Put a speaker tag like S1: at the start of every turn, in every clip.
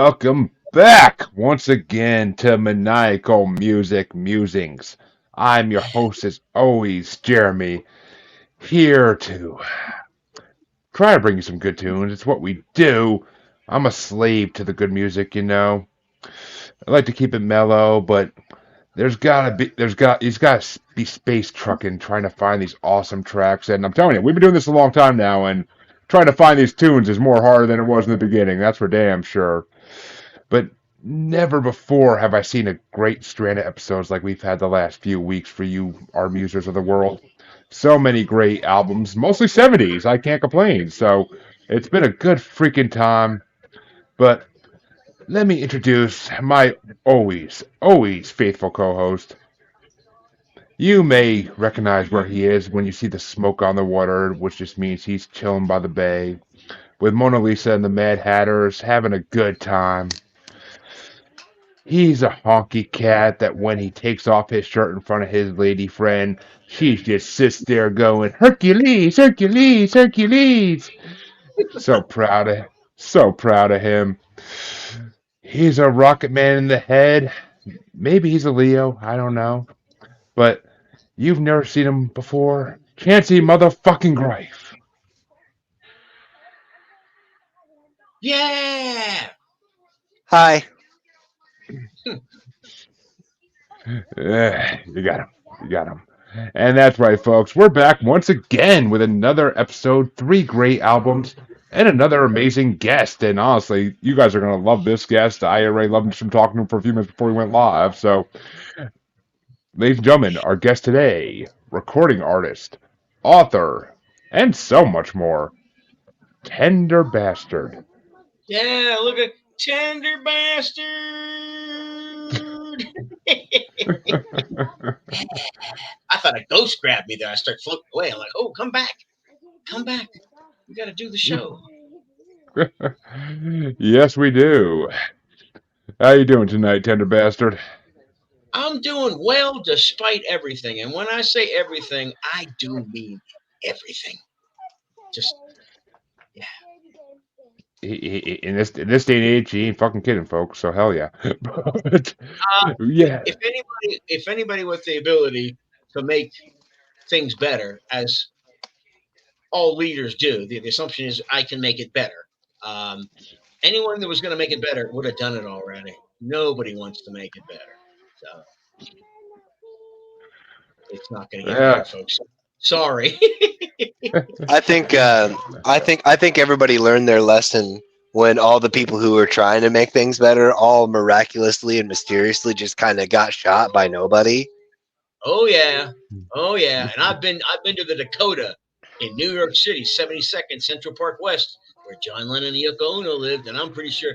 S1: Welcome back once again to Maniacal Music Musings. I'm your host, as always, Jeremy, here to try to bring you some good tunes. It's what we do. I'm a slave to the good music, you know. I like to keep it mellow, but he's gotta be space trucking, trying to find these awesome tracks. And I'm telling you, we've been doing this a long time now, and trying to find these tunes is more harder than it was in the beginning. That's for damn sure. But never before have I seen a great strand of episodes like we've had the last few weeks for you, our musers of the world. So many great albums, mostly 70s. I can't complain. So it's been a good freaking time. But let me introduce my always faithful co host. You may recognize where he is when you see the smoke on the water, which just means he's chilling by the bay with Mona Lisa and the Mad Hatters, having a good time. He's a honky cat that when he takes off his shirt in front of his lady friend, she just sits there going, Hercules, Hercules, Hercules. So proud of so proud of him. He's a rocket man in the head. Maybe he's a Leo, I don't know. But you've never seen him before. Chancy motherfucking Greif.
S2: Yeah.
S3: Hi.
S1: You got him. You got him. And that's right, folks. We're back once again with another episode, three great albums, and another amazing guest. And honestly, you guys are going to love this guest. I already loved him from talking to him for a few minutes before we went live. So, ladies and gentlemen, our guest today, recording artist, author, and so much more, Tenderbastard.
S2: Yeah, look at Tenderbastard. I thought a ghost grabbed me there. I start floating away. I'm like, oh, come back. Come back. We got to do the show.
S1: Yes, we do. How you doing tonight, Tenderbastard?
S2: I'm doing well despite everything. And when I say everything, I do mean everything. Just, yeah.
S1: In this day and age, he ain't fucking kidding, folks. So hell yeah. But yeah,
S2: If anybody with the ability to make things better, as all leaders do, the assumption is I can make it better. Um, Anyone that was going to make it better would have done it already. Nobody wants to make it better. So it's not going to get better,
S1: yeah.
S2: folks. Sorry.
S3: I think I think everybody learned their lesson when all the people who were trying to make things better all miraculously and mysteriously just kind of got shot by nobody.
S2: Oh yeah. Oh yeah. And I've been to the Dakota in New York City, 72nd Central Park West, where John Lennon and Yoko Ono lived, and I'm pretty sure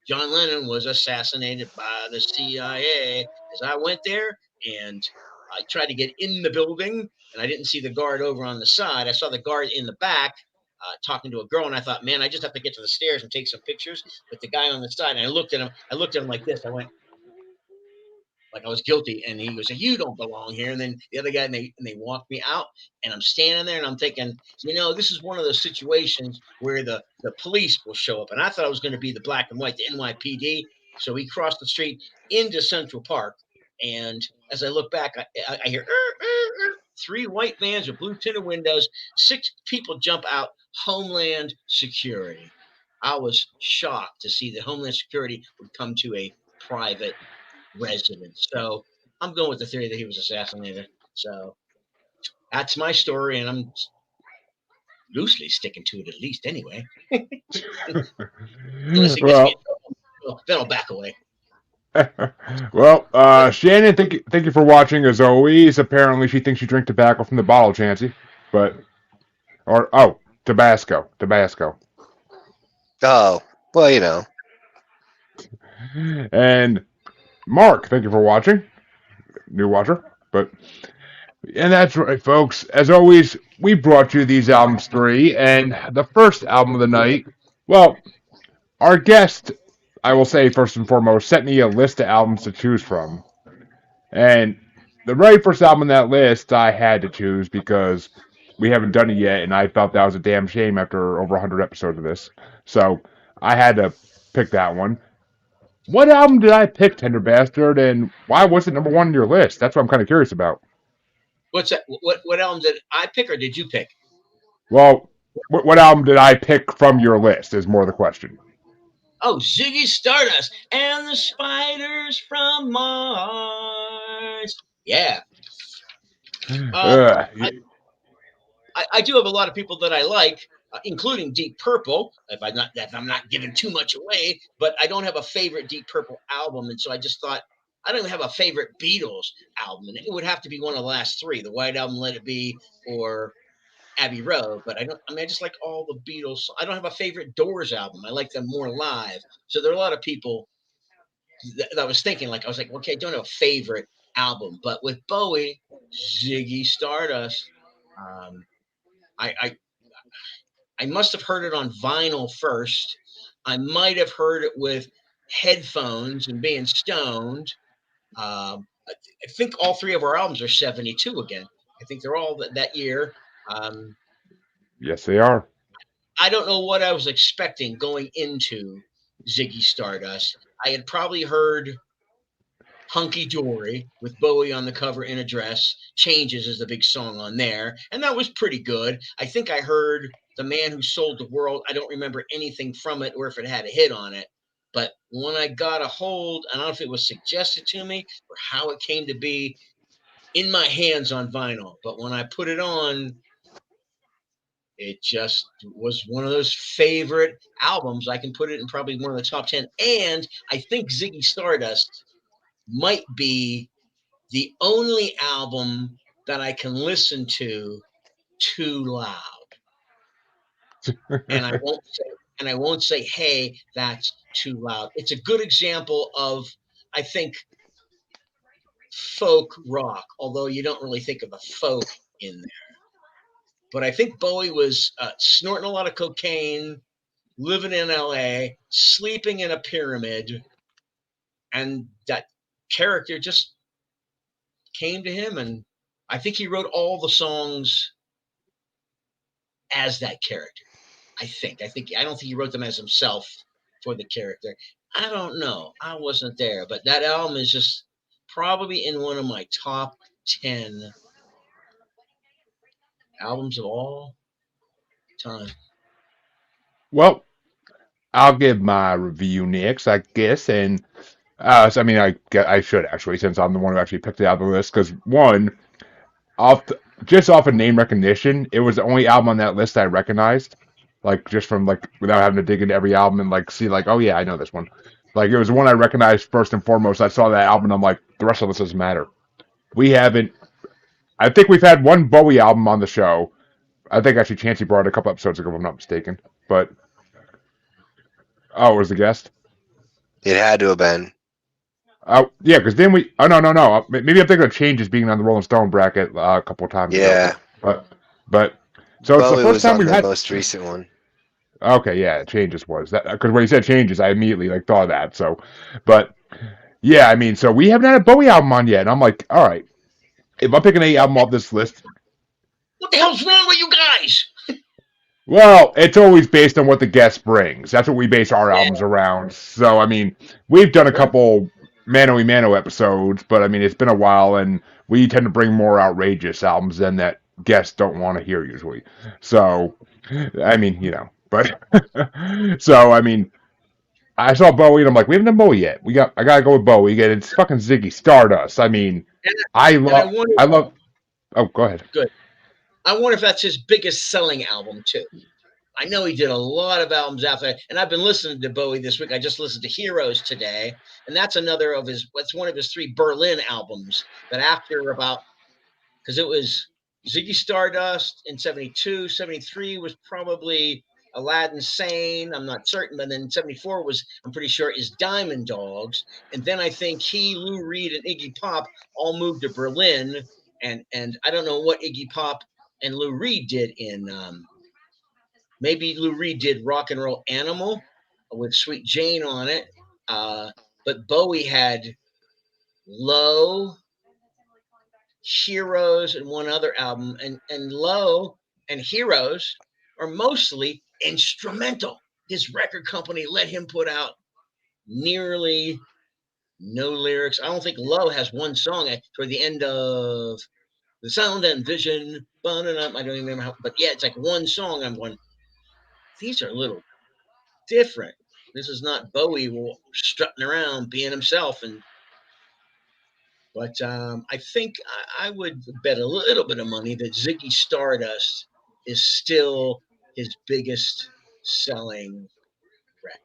S2: John Lennon was assassinated by the CIA. As I went there and I tried to get in the building, and I didn't see the guard over on the side. I saw the guard in the back talking to a girl, and I thought, man, I just have to get to the stairs and take some pictures with the guy on the side. And I looked at him. I looked at him like this. I went, like I was guilty, and he was like, "You don't belong here." And then the other guy, and they walked me out, and I'm standing there, and I'm thinking, this is one of those situations where the police will show up, and I thought I was going to be the black and white, the NYPD. So we crossed the street into Central Park, and as I look back, I hear three white vans with blue tinted windows, six people jump out, Homeland Security. I was shocked to see that Homeland Security would come to a private residence. So I'm going with the theory that he was assassinated. So that's my story, and I'm loosely sticking to it at least anyway. Unless it gets me in
S1: Well,
S2: trouble, then I'll back away.
S1: well, Shannon, thank you for watching as always. Apparently, she thinks you drink tobacco from the bottle, Chancy. But Tabasco.
S3: Oh, well, you know.
S1: And Mark, thank you for watching. New watcher, but and that's right, folks. As always, we brought you these albums three, and the first album of the night. Well, our guest, I will say first and foremost, sent me a list of albums to choose from, and the very first album on that list I had to choose because we haven't done it yet, and I felt that was a damn shame after over 100 episodes of this. So I had to pick that one. What album did I pick, Tenderbastard, and why was it number one on your list? That's what I'm kind of curious about.
S2: What's that? What album did I pick or did you pick?
S1: Well, what album did I pick from your list is more the question.
S2: Oh, Ziggy Stardust and the Spiders from Mars. Yeah. Uh,
S1: Ugh.
S2: I do have a lot of people that I like, including Deep Purple. If I'm not giving too much away, but I don't have a favorite Deep Purple album, and so I just thought I don't even have a favorite Beatles album, and it would have to be one of the last three: the White Album, Let It Be, or Abbey Road. But I don't. I mean, I just like all the Beatles. I don't have a favorite Doors album. I like them more live. So there are a lot of people that I was thinking. Like I was like, okay, I don't have a favorite album, but with Bowie, Ziggy Stardust. Um, I I must have heard it on vinyl first. I might have heard it with headphones and being stoned. I think all three of our albums are 72 again. I think they're all that year. Um,
S1: Yes, they are.
S2: I don't know what I was expecting going into Ziggy Stardust. I had probably heard Hunky Dory with Bowie on the cover in a dress. Changes is the big song on there. And that was pretty good. I think I heard The Man Who Sold the World. I don't remember anything from it or if it had a hit on it. But when I got a hold, I don't know if it was suggested to me or how it came to be in my hands on vinyl. But when I put it on, it just was one of those favorite albums. I can put it in probably one of the top 10. And I think Ziggy Stardust might be the only album that I can listen to too loud. And I won't say, hey, that's too loud. It's a good example of, I think, folk rock, although you don't really think of the folk in there. But I think Bowie was snorting a lot of cocaine, living in LA, sleeping in a pyramid, and that character just came to him. And I think he wrote all the songs as that character. I don't think he wrote them as himself for the character. I don't know. I wasn't there, but that album is just probably in one of my top 10 albums of all time.
S1: Well, I'll give my review next, I guess, and so, I mean, I should actually, since I'm the one who actually picked it out of the list, because one, off the, just off of name recognition, it was the only album on that list I recognized, like just from like without having to dig into every album and like see like, oh yeah, I know this one. Like it was the one I recognized first and foremost. I saw that album and I'm like, the rest of this doesn't matter. We haven't. I think we've had one Bowie album on the show. I think actually Chancy brought it a couple episodes ago, if I'm not mistaken. But oh, it was the guest.
S3: It had to have been.
S1: Yeah, because then we. Oh no. Maybe I'm thinking of Changes being on the Rolling Stone bracket a couple of times ago.
S3: Yeah.
S1: But so it's the
S3: Bowie
S1: first
S3: was
S1: time
S3: on
S1: we've
S3: the
S1: had.
S3: most recent one.
S1: Okay, yeah, Changes was that because when he said Changes, I immediately like thought of that. So, but yeah, I mean, so we haven't had a Bowie album on yet, and I'm like, all right, if I'm picking a album off this list,
S2: What the hell's wrong with you guys?
S1: well, it's always based on what the guest brings. That's what we base our
S2: Yeah,
S1: albums around. So, I mean, we've done a
S2: sure.
S1: couple Mano y Mano episodes, but I mean, it's been a while, and we tend to bring more outrageous albums than that guests don't want to hear usually. So, I mean, but so I mean, I saw Bowie and I'm like, we haven't done Bowie yet. I gotta go with Bowie. Again, it's fucking Ziggy Stardust. I mean,
S2: And,
S1: I
S2: and I
S1: love,
S2: wonder,
S1: I love. Oh, go ahead.
S2: good. I wonder if that's his biggest selling album too. I know he did a lot of albums after that, and I've been listening to Bowie this week. I just listened to Heroes today, and that's another of his. That's one of his three Berlin albums. But after about, because it was Ziggy Stardust in 72, 73 was probably Aladdin Sane. I'm not certain, but then 74 was, I'm pretty sure, is Diamond Dogs, and then I think he, Lou Reed, and Iggy Pop all moved to Berlin, and I don't know what Iggy Pop and Lou Reed did in. Maybe Lou Reed did Rock and Roll Animal with Sweet Jane on it. Uh, but Bowie had Low, Heroes, and one other album. And Low and Heroes are mostly instrumental. His record company let him put out nearly no lyrics. I don't think Low has one song toward the end of The Sound and Vision. I don't even remember how, but yeah, it's like one song. I'm going, these are a little different. This is not Bowie strutting around being himself. But I think I would bet a little bit of money that Ziggy Stardust is still his biggest selling record.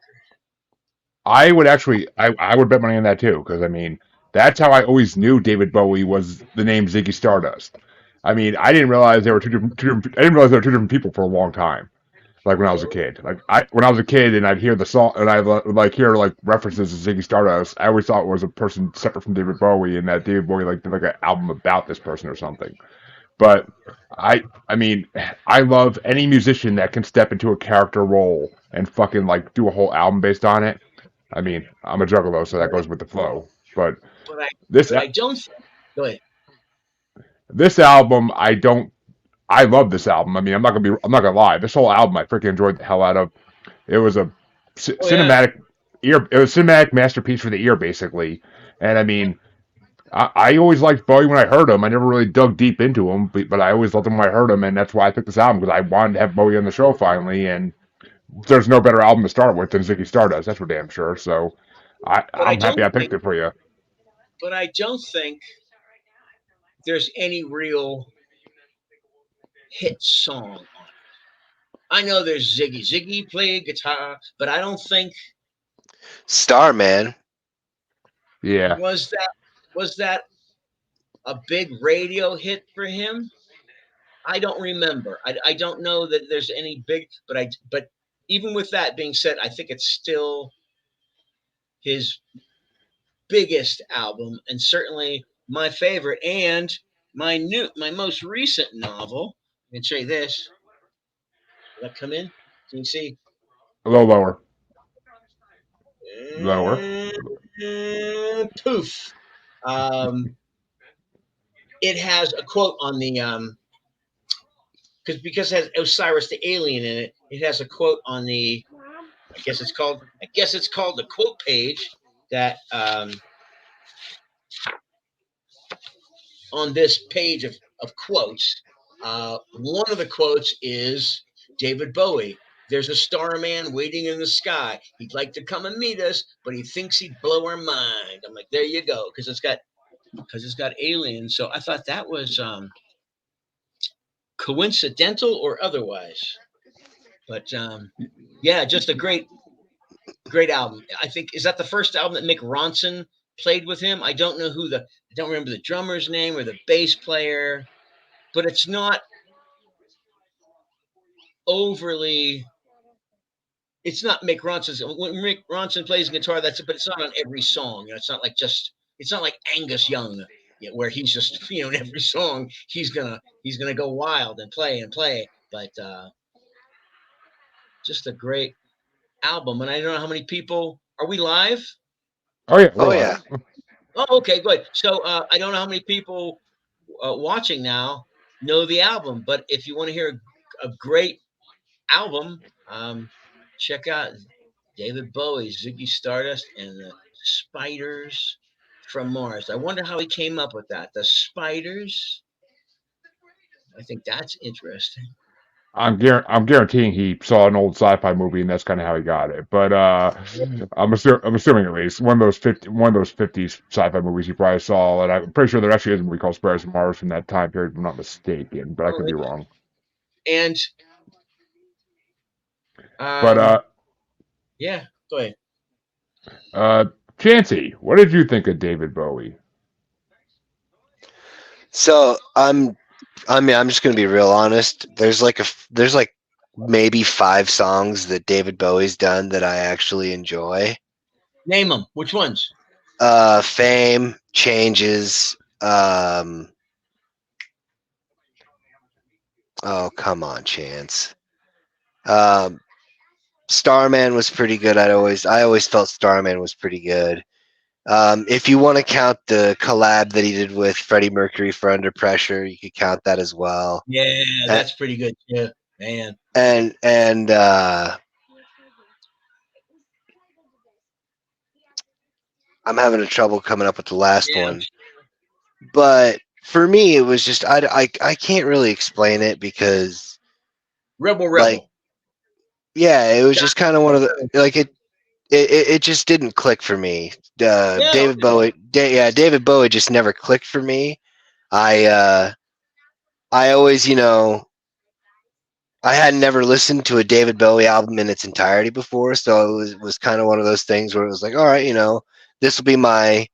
S1: I would actually, I would bet money on that too, because I mean, that's how I always knew David Bowie was the name Ziggy Stardust. I mean, I didn't realize there were I didn't realize there were two different people for a long time. Like when I was a kid, when I was a kid and I'd hear the song and I would like hear like references to Ziggy Stardust, I always thought it was a person separate from David Bowie, and that David Bowie like did like an album about this person or something. But I mean, I love any musician that can step into a character role and fucking like do a whole album based on it. I mean, I'm a juggalo, so that goes with the flow. But
S2: But I,
S1: this
S2: but I don't. Go ahead.
S1: this album, I don't. I love this album. I mean, I'm not gonna lie. This whole album, I freaking enjoyed the hell out of. It was a
S2: Oh yeah.
S1: cinematic ear. It was a cinematic masterpiece for the ear, basically. And I mean, I always liked Bowie when I heard him. I never really dug deep into him, but I always loved him when I heard him, and that's why I picked this album because I wanted to have Bowie on the show finally. And there's no better album to start with than Ziggy Stardust. That's for damn sure. So
S2: But I
S1: I'm happy
S2: don't
S1: I picked
S2: think.
S1: it for you.
S2: But I don't think there's any real hit song on it. I know there's Ziggy. Ziggy played guitar, but I don't think
S3: Starman.
S1: Yeah.
S2: was that a big radio hit for him. I don't remember. I don't know that there's any big, but even with that being said, I think it's still his biggest album and certainly my favorite and my most recent novel. I can show you this. Will that come in? Can you see?
S1: A little lower. Lower.
S2: Poof. Um, it has a quote on the because it has Osiris the alien in it. It has a quote on the. I guess it's called the quote page that on this page of quotes. One of the quotes is David Bowie. There's a starman waiting in the sky. He'd like to come and meet us, but he thinks he'd blow our mind. I'm like, there you go, because it's got aliens. So I thought that was coincidental or otherwise. But yeah, just a great album. I think is that the first album that Mick Ronson played with him. I don't know I don't remember the drummer's name or the bass player, but it's not overly. It's not Mick Ronson's. When Mick Ronson plays guitar, but it's not on every song. You know, it's not like Angus Young, where he's just in every song he's gonna go wild and play. But just a great album, and I don't know how many people are we live.
S1: Oh yeah.
S3: Oh yeah.
S2: Oh, okay, good. So I don't know how many people watching now know the album, but if you want to hear a great album, check out David Bowie, Ziggy Stardust, and the Spiders from Mars. I wonder how he came up with that. The Spiders. I think that's interesting.
S1: I'm guaranteeing he saw an old sci-fi movie and that's kind of how he got it. But I'm assuming at least one of those 50s sci-fi movies he probably saw, and I'm pretty sure there actually is a movie called Spiders from Mars from that time period, if I'm not mistaken. But I could be wrong.
S2: And
S1: But
S2: yeah, go ahead.
S1: Chancy, what did you think of David Bowie?
S3: So I'm just gonna be real honest. There's like maybe 5 songs that David Bowie's done that I actually enjoy.
S2: Name them. Which ones?
S3: Fame, Changes. Oh come on, Chance. Starman was pretty good. I always felt Starman was pretty good. If you want to count the collab that he did with Freddie Mercury for Under Pressure, you could count that as well.
S2: Yeah, that's pretty good too, man.
S3: And I'm having trouble coming up with the last
S2: Yeah,
S3: one. But for me, it was just I can't really explain it because
S2: Rebel
S3: like
S2: Rebel.
S3: yeah, it was
S2: Doc-
S3: just kind of one of the like it just didn't click for me.
S2: Yeah,
S3: David Bowie, David Bowie just never clicked for me. I always I had never listened to a David Bowie album in its entirety before, so it was kind of one of those things where it was like, all right, this will be my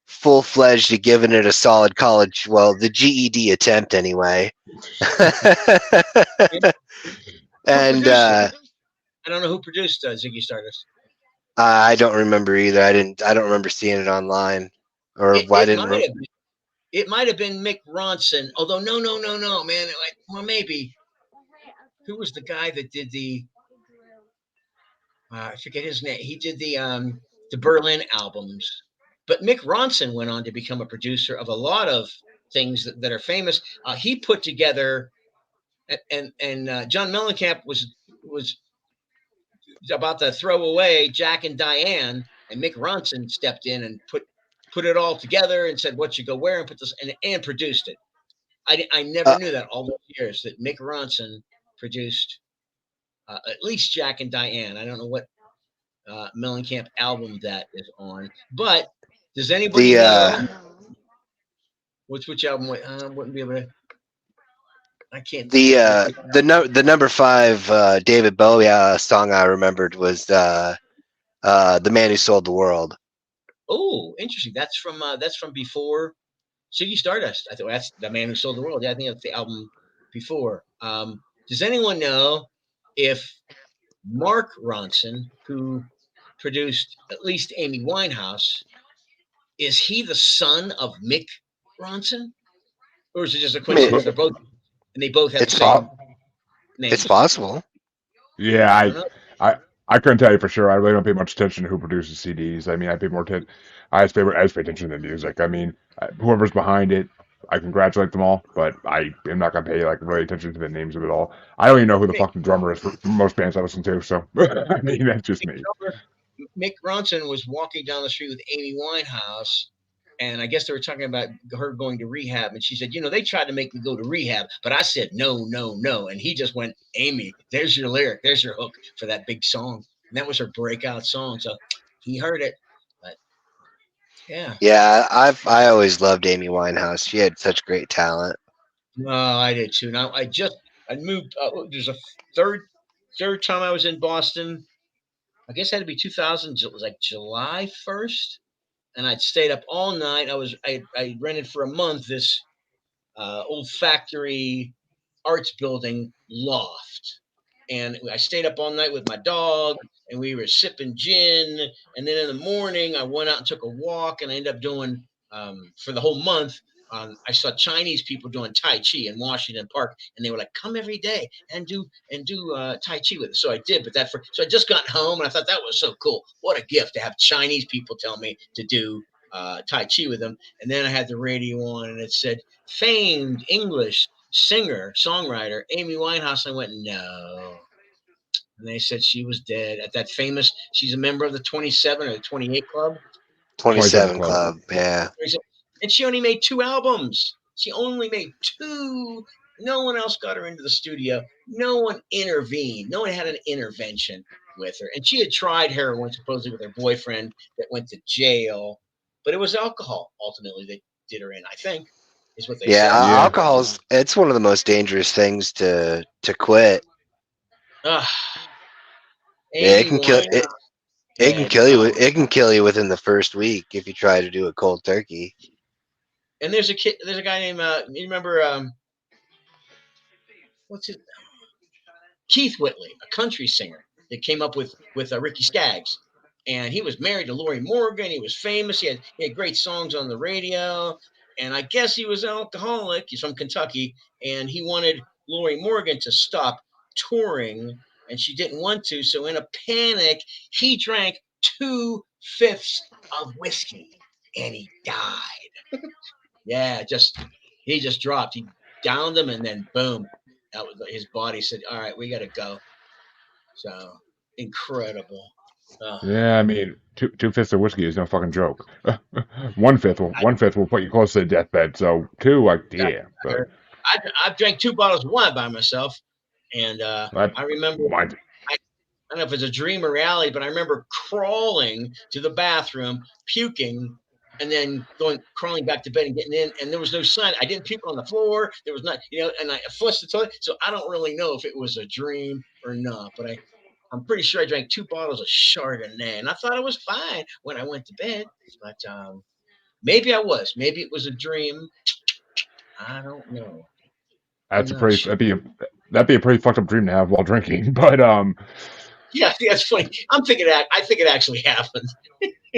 S3: full fledged giving it a solid college, well, the GED attempt anyway.
S2: who
S3: And
S2: produced it? I don't know who produced Ziggy Stardust.
S3: I don't remember either. I don't remember seeing it online, or
S2: It
S3: why
S2: it
S3: didn't.
S2: might have been. It might have been Mick Ronson. Although no, man. Well, maybe who was the guy that did the? I forget his name. He did the Berlin albums. But Mick Ronson went on to become a producer of a lot of things that are famous. He put together, and John Mellencamp was about to throw away Jack and Diane, and Mick Ronson stepped in and put it all together and said, "What you go where?" and put this and produced it. I never
S3: Uh,
S2: knew that all those years that Mick Ronson produced at least Jack and Diane. I don't know what Mellencamp album that is on, but does anybody
S3: the
S2: know which album? Wouldn't be able to. I can't.
S3: the number 5 David Bowie song I remembered was "The Man Who Sold the World."
S2: Oh, interesting. That's from before Ziggy Stardust. I thought that's the man who sold the world. Yeah, I think that's the album before. Does anyone know if Mark Ronson, who produced at least Amy Winehouse, is he the son of Mick Ronson, or is it just a
S3: I mean,
S2: coincidence? They're both and they both have the
S3: it's
S2: same
S3: it's
S2: names.
S3: possible.
S1: Yeah,
S2: I don't know.
S1: I couldn't tell you for sure. I really don't pay much attention to who produces CDs. I mean, I just pay attention to the music. I mean, whoever's behind it, I congratulate them all, but I am not gonna pay like really attention to the names of it all. I don't even know who the
S2: Mick,
S1: fucking drummer is for most bands I listen to. So I mean, that's just
S2: Mick,
S1: me.
S2: Mick Ronson was walking down the street with Amy Winehouse, and I guess they were talking about her going to rehab. And she said, they tried to make me go to rehab, but I said no, no, no. And he just went, Amy, there's your lyric, there's your hook for that big song, and that was her breakout song. So he heard it, but yeah.
S3: Yeah, I always loved Amy Winehouse. She had such great talent.
S2: No, I did too. Now I moved. There's a third third time I was in Boston. I guess it had to be 2000, it was like July 1st, and I'd stayed up all night. I rented for a month this old factory arts building loft. And I stayed up all night with my dog, and we were sipping gin. And then in the morning, I went out and took a walk, and I ended up doing for the whole month. I saw Chinese people doing Tai Chi in Washington Park, and they were like, "Come every day and do Tai Chi with us." So I did, so I just got home, and I thought that was so cool. What a gift to have Chinese people tell me to do Tai Chi with them. And then I had the radio on, and it said famed English singer, songwriter, Amy Winehouse. And I went, no. And they said she was dead at that famous, she's a member of the 27 or the 28 Club. And
S1: 27
S3: 27
S1: Club.
S3: Club. Yeah.
S2: and she only made 2 albums. She only made 2. No one else got her into the studio. No one intervened. No one had an intervention with her. And she had tried heroin supposedly with her boyfriend that went to jail. But it was alcohol ultimately that did her in, I think, is what they
S3: Yeah,
S2: said.
S1: Yeah.
S3: it's one of the most dangerous things to quit.
S2: Ah,
S3: Yeah, it
S2: Amy
S3: can kill
S2: Winehouse
S3: it can
S2: dead.
S3: kill you. It can kill you within the first week if you try to do a cold turkey.
S2: And there's a guy named you remember what's his Keith Whitley, a country singer that came up with Ricky Skaggs, and he was married to Lori Morgan. He was famous. He had great songs on the radio, and I guess he was an alcoholic. He's from Kentucky, and he wanted Lori Morgan to stop touring, and she didn't want to. So in a panic, he drank 2/5 of whiskey, and he died. Yeah, he just dropped. He downed him, and then boom, that was his body said, "All right, we got to go." So incredible.
S1: Yeah, I mean, two fifths of whiskey is no fucking joke. One fifth will put you close to the deathbed. So two, like, yeah, but
S2: I've drank 2 bottles of wine by myself, and
S1: that
S2: I remember
S1: mine.
S2: I don't know if it's a dream or reality, but I remember crawling to the bathroom, puking, and then crawling back to bed and getting in. And there was no sign. I didn't puke on the floor. There was not, and I flushed the toilet. So I don't really know if it was a dream or not. But I'm pretty sure I drank 2 bottles of Chardonnay, and I thought it was fine when I went to bed. But maybe I was. Maybe it was a dream. I don't know. I'm
S1: That's a
S2: not
S1: pretty
S2: sure.
S1: that'd be a pretty fucked up dream to have while drinking. But
S2: Yeah, that's funny. I think it actually happened.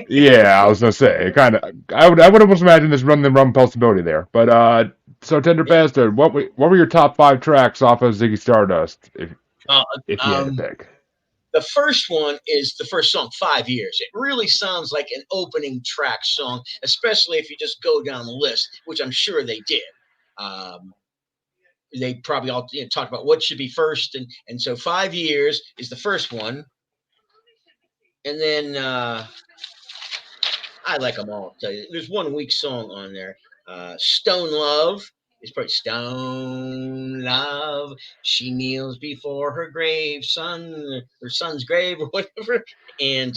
S1: yeah, I was gonna say it kind of. I would almost imagine this run the rum possibility there. But so Tender
S2: Yeah.
S1: Bastard, what were your top 5 tracks off of Ziggy Stardust
S2: Uh,
S1: if you had to
S2: um,
S1: pick?
S2: The first one is the first song, 5 Years. It really sounds like an opening track song, especially if you just go down the list, which I'm sure they did. Um, they probably all talk about what should be first, and so 5 Years is the first one, and then I like them all. I'll tell you, there's one weak song on there, Stone Love. It's probably Stone Love. She kneels before her son's grave, or whatever, and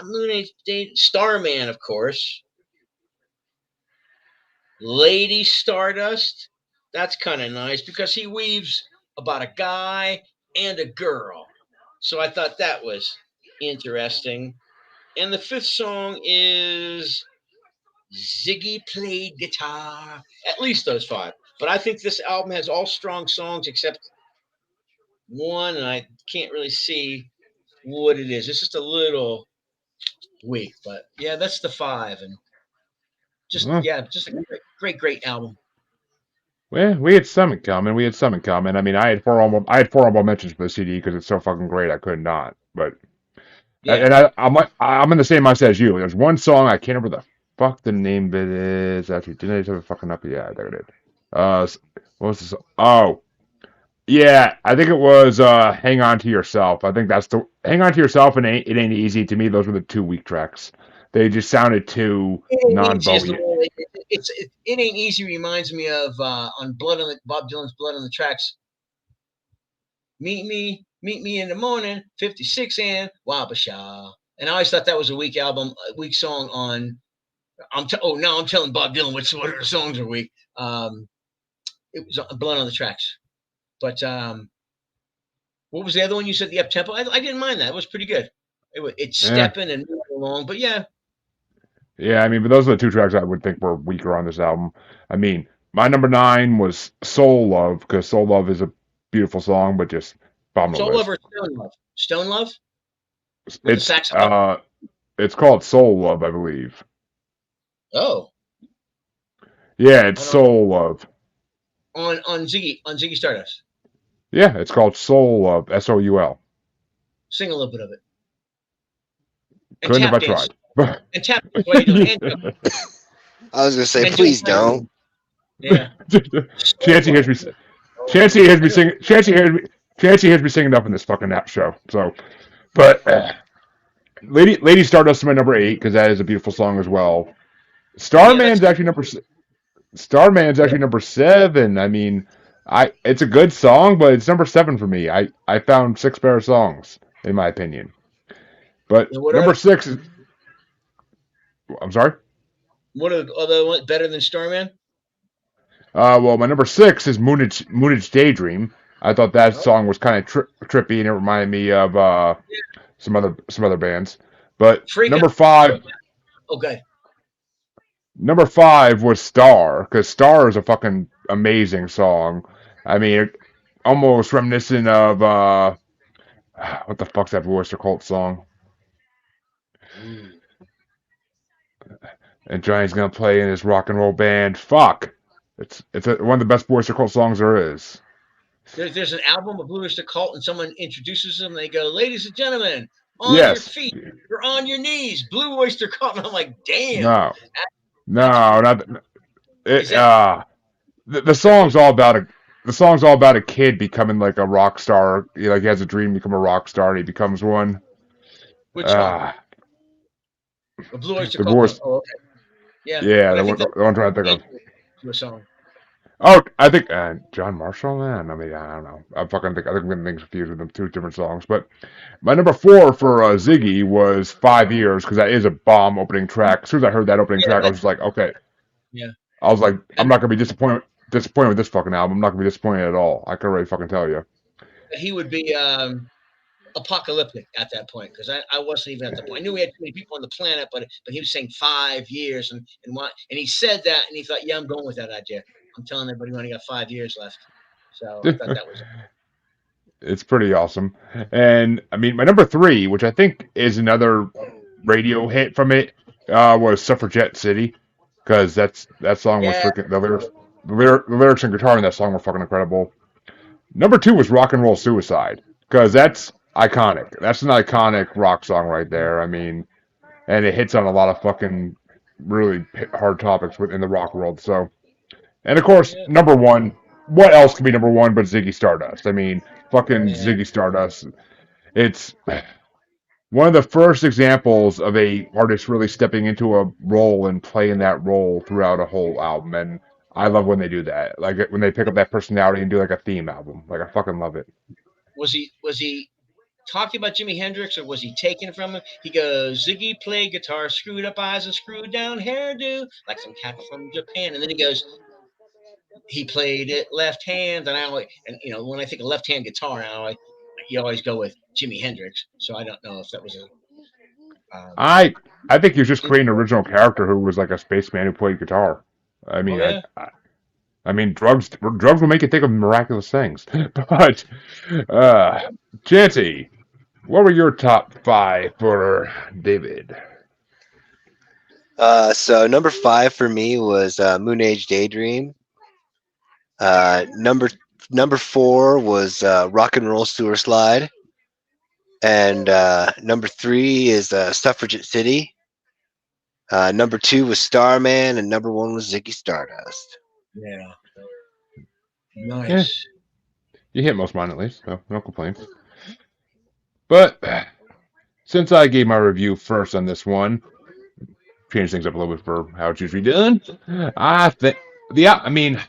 S2: Moon Age Starman, of course. Lady Stardust. That's kind of nice because he weaves about a guy and a girl. So I thought that was interesting. And the fifth song is Ziggy Played Guitar. At least those 5. But I think this album has all strong songs except one, and I can't really see what it is. It's just a little weak. But yeah, that's the 5. And
S1: Well,
S2: just a great album.
S1: we had some in common. We had some in common. I mean, I had four honorable mentions for the CD because it's so fucking great. I could not. But
S2: Yeah.
S1: I'm in the same mindset as you. There's one song I can't remember the fuck the name of it is. Actually, didn't I just have it fucking up? Yeah, there it is. What was this? Oh, yeah, I think it was "Hang On to Yourself." I think that's the "Hang On to Yourself" and "It Ain't Easy." To me, those were the 2 weak tracks. They just sounded too
S2: It ain't easy is the
S1: non-Bowie.
S2: one. It ain't easy. Reminds me of on Bob Dylan's Blood on the Tracks. Meet me in the morning, 56 and Wabasha. And I always thought that was a weak album, a weak song on. Now I'm telling Bob Dylan what her songs are weak. It was Blood on the Tracks. But what was the other one you said? The up tempo. I didn't mind that. It was pretty good. It's
S1: Eh,
S2: stepping and moving along. But yeah,
S1: yeah, I mean, but those are the 2 tracks I would think were weaker on this album. I mean, my number 9 was "Soul Love" because "Soul Love" is a beautiful song, but just bottom of the
S2: Soul Love
S1: list.
S2: or Stone Love? Stone Love with the
S1: It's
S2: saxophone.
S1: it's called "Soul Love," I believe.
S2: Oh,
S1: Yeah, it's
S2: I don't
S1: "Soul Love."
S2: on Ziggy Stardust.
S1: Yeah, it's called "Soul Love," SOUL.
S2: Sing a little bit of it and
S1: Couldn't if I
S2: tap dance
S1: tried.
S2: while you're doing it
S3: I was gonna say,
S2: and doing
S3: please don't.
S2: yeah.
S1: Chancy hears me. Chancy hears me sing. Chancy hears me singing up in this fucking app show. So, but Lady Stardust is my number 8 because that is a beautiful song as well.
S2: Yeah, that's
S1: Starman's actually Starman's
S2: yeah.
S1: actually number 7. I mean, it's a good song, but it's number 7 for me. I found 6 better songs in my opinion. But
S2: And what are
S1: number 6 is. I'm sorry.
S2: what are the other ones better than Starman?
S1: Well, my number 6 is Moonage Daydream. I thought that
S2: Oh,
S1: song was kind of trippy, and it reminded me of some other bands. But
S2: Freak
S1: number
S2: Out.
S1: 5,
S2: Okay.
S1: number 5 was Star, because Star is a fucking amazing song. I mean, almost reminiscent of what the fuck's that Voice Cult song?
S2: Ooh.
S1: And Johnny's gonna play in his rock and roll band. Fuck, it's one of the best Voice Cult songs there is.
S2: There's an album of Blue Oyster Cult, and someone introduces them. They go, "Ladies and gentlemen, on your
S1: Yes.
S2: feet, you're on your knees, Blue Oyster Cult." And I'm like, "Damn,
S1: No.
S2: that's
S1: No, not
S2: is
S1: it.
S2: that
S1: The
S2: that's
S1: song's all about a kid becoming like a rock star. Like he has a dream to become a rock star, and he becomes one.
S2: Which song?
S1: Ah,
S2: The Blue Oyster
S1: the
S2: Cult.
S1: voice.
S2: Oh, okay. Yeah,
S1: Yeah,
S2: but I
S1: the
S2: think
S1: one, the
S2: that's
S1: one I'm trying to think of.
S2: to a song.
S1: Oh, I think John Marshall, man. I mean, I don't know. I think I'm getting things confused with them two different songs. But my number four for Ziggy was 5 Years because that is a bomb opening track. As soon as I heard that opening
S2: Yeah,
S1: track, I was just like, okay.
S2: yeah.
S1: I was like, I'm
S2: And
S1: not gonna be disappointed with this fucking album. I'm not gonna be disappointed at all. I can already fucking tell you.
S2: he would be apocalyptic at that point because I wasn't even at the point. I knew we had too many people on the planet, but he was saying 5 years and he said that and he thought, yeah, I'm going with that idea. I'm telling everybody we only got 5 years left. So I thought that was
S1: It's pretty awesome. And I mean, my number three, which I think is another radio hit from it, was Suffragette City, because that song was
S2: yeah,
S1: freaking the lyrics and guitar in that song were fucking incredible. Number two was Rock and Roll Suicide, because that's iconic. That's an iconic rock song right there. I mean, and it hits on a lot of fucking really hard topics within the rock world. So, and of course,
S2: yeah,
S1: number one. What else could be number one but Ziggy Stardust? I mean, fucking
S2: yeah.
S1: Ziggy Stardust. It's one of the first examples of a artist really stepping into a role and playing that role throughout a whole album. And I love when they do that. Like when they pick up that personality and do like a theme album. Like I fucking love it.
S2: Was he talking about Jimi Hendrix or was he taking it from him? He goes, Ziggy played guitar, screwed up eyes and screwed down hairdo, like some cat from Japan. And then he goes, he played it left hand, and when I think of left hand guitar, you always go with Jimi Hendrix. So I don't know if that was
S1: I I think he was just
S2: his.
S1: creating an original character who was like a spaceman who played guitar. I
S2: Oh
S1: mean,
S2: yeah.
S1: I mean, drugs will make you think of miraculous things. But Chancy, what were your top five for David?
S3: So number 5 for me was Moon Age Daydream. Number 4 was Rock and Roll Sewer Slide, and number 3 is Suffragette City. Number 2 was Starman, and number 1 was Ziggy Stardust.
S2: Yeah.
S1: Yeah,
S2: Nice.
S1: you hit most of mine at least, so no complaints. But since I gave my review first on this one, change things up a little bit for how it's usually done. I think I mean,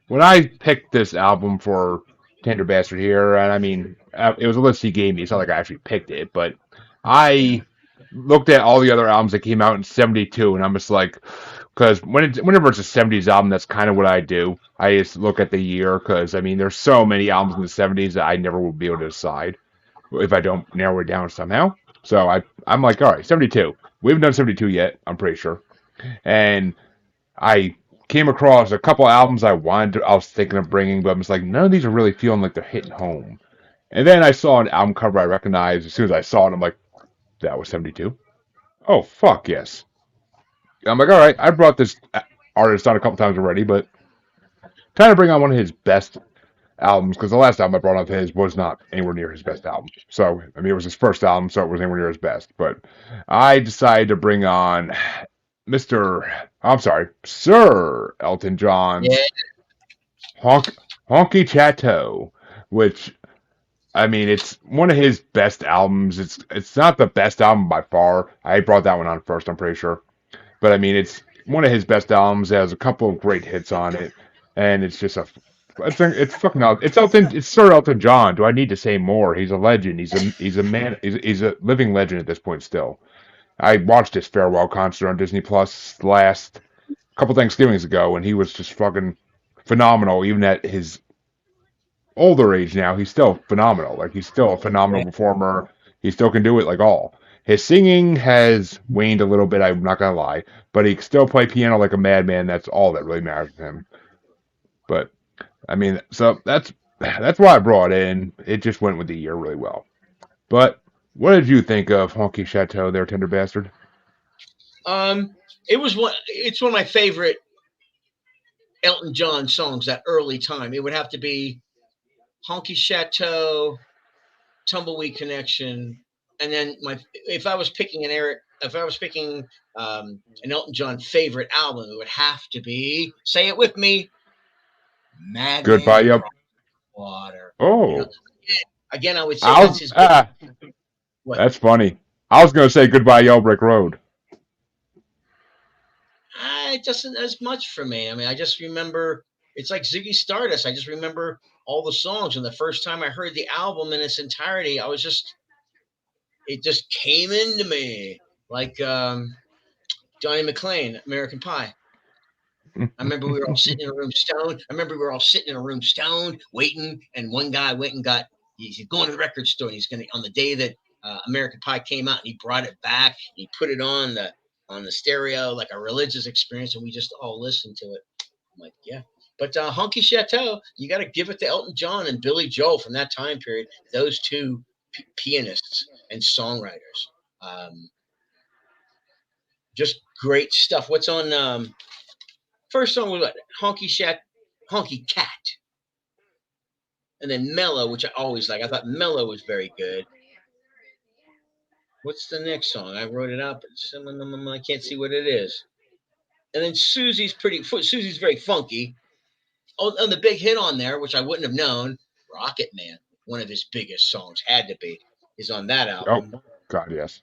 S1: when I picked this album for Tenderbastard here, and I mean, it was a list he gave me. It's not like I actually picked it, but
S2: Yeah.
S1: I looked at all the other albums that came out in '72, and I'm just like, because whenever it's a '70s album, that's kind of what I do. I just look at the year, because I mean, there's so many albums in the '70s that I never will be able to decide if I don't narrow it down somehow. So I'm like, all right, '72. We haven't done '72 yet. I'm pretty sure, and I came across a couple albums I was thinking of bringing, but I'm just like, none of these are really feeling like they're hitting home. And then I saw an album cover I recognized. As soon as I saw it, I'm like, that was '72. Oh fuck yes. I'm like, all right, I brought this artist on a couple times already, but trying to bring on one of his best albums because the last album I brought up his was not anywhere near his best album. So I mean, it was his first album, so it was anywhere near his best. But I decided to bring on Sir Elton
S2: Yeah.
S1: John's Honky Chateau, which I mean, it's one of his best albums. It's not the best album by far. I brought that one on first, I'm pretty sure. But I mean, it's one of his best albums. It has a couple of great hits on it, and it's just it's fucking it's Sir Elton John. Do I need to say more? He's a legend. He's a man. He's a living legend at this point still. I watched his farewell concert on Disney Plus last couple Thanksgivings ago, and he was just fucking phenomenal. Even at his older age now, he's still phenomenal. Like he's still a phenomenal performer. He still can do it like all. His singing has waned a little bit, I'm not gonna lie, but he can still play piano like a madman. That's all that really matters to him. But I mean, so that's why I brought it in. It just went with the year really well. But what did you think of Honky Chateau there, Tender Bastard?
S2: Um, it's one of my favorite Elton John songs. That early time, it would have to be Honky Chateau, Tumbleweed Connection, and then if I was picking an Elton John favorite album, it would have to be, say it with me,
S1: Goodbye,
S2: Madman
S1: yep.
S2: Across Water.
S1: Oh,
S2: Again, I would say that's his big. What?
S1: that's funny. I was gonna say Goodbye Yellow Brick Road.
S2: It doesn't as much for me. I mean, I just remember it's like Ziggy Stardust. I just remember all the songs, and the first time I heard the album in its entirety, it just came into me like Johnny McClane, American Pie. I remember we were all sitting in a room stoned. Waiting, and one guy went and he's going to the record store, and he's going to, on the day that American Pie came out, and he brought it back, and he put it on the stereo like a religious experience, and we just all listened to it. I'm like, yeah. But Honky Chateau, you got to give it to Elton John and Billy Joel from that time period. Those two pianists and songwriters. Just great stuff. What's on first song was what? Honky Cat. And then Mellow, which I always like. I thought Mellow was very good. What's the next song? I wrote it up, but I can't see what it is. And then Susie's very funky. Oh, and the big hit on there, which I wouldn't have known, Rocket Man, one of his biggest songs, had to be, is on that album.
S1: Oh, God, yes.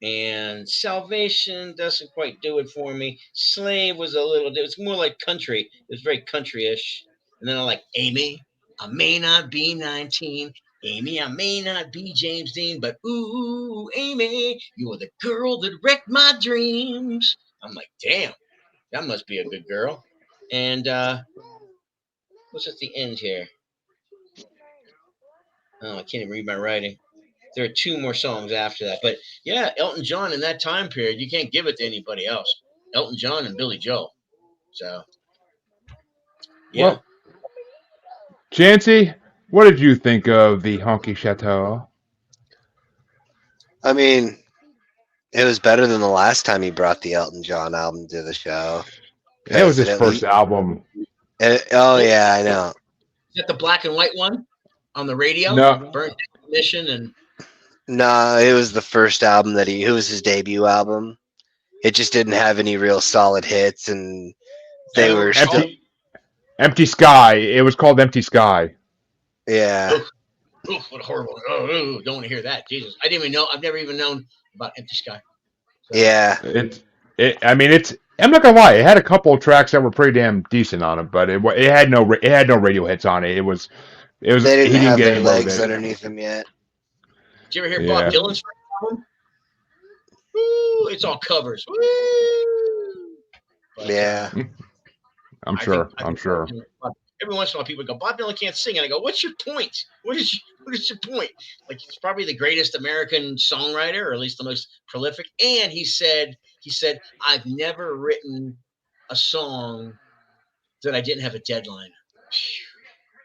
S2: And Salvation doesn't quite do it for me. Slave was it's more like country. It was very country-ish. And then I like Amy. I may not be 19. Amy, I may not be James Dean, but ooh, Amy, you are the girl that wrecked my dreams. I'm like, damn, that must be a good girl. And what's at the end here? Oh, I can't even read my writing. There are two more songs after that. But yeah, Elton John in that time period, you can't give it to anybody else. Elton John and Billy Joel. So, yeah.
S1: Well, Chancy, what did you think of the Honky Chateau?
S3: I mean, it was better than the last time he brought the Elton John album to the show.
S1: It was his first album.
S3: Oh, yeah, I know.
S2: Is that the black and white one on the radio?
S1: No.
S2: Burnt Mission and...
S3: No, it was the first album it was his debut album. It just didn't have any real solid hits, and they were
S1: Empty Sky. It was called Empty Sky.
S3: Yeah.
S2: Oof, what a horrible. Oh, don't want to hear that. Jesus. I didn't even know. I've never even known about Empty Sky.
S3: So, yeah.
S1: I'm not gonna lie. It had a couple of tracks that were pretty damn decent on it, but it had no radio hits on it. It was.
S3: They didn't have their legs underneath them yet.
S2: Did you ever hear Bob Dylan's first album? Woo, it's all covers. Woo! But,
S3: yeah.
S1: I'm sure.
S2: Every once in a while, people go, Bob Dylan can't sing. And I go, what's your point? What is your point? Like, he's probably the greatest American songwriter, or at least the most prolific. And he said, I've never written a song that I didn't have a deadline.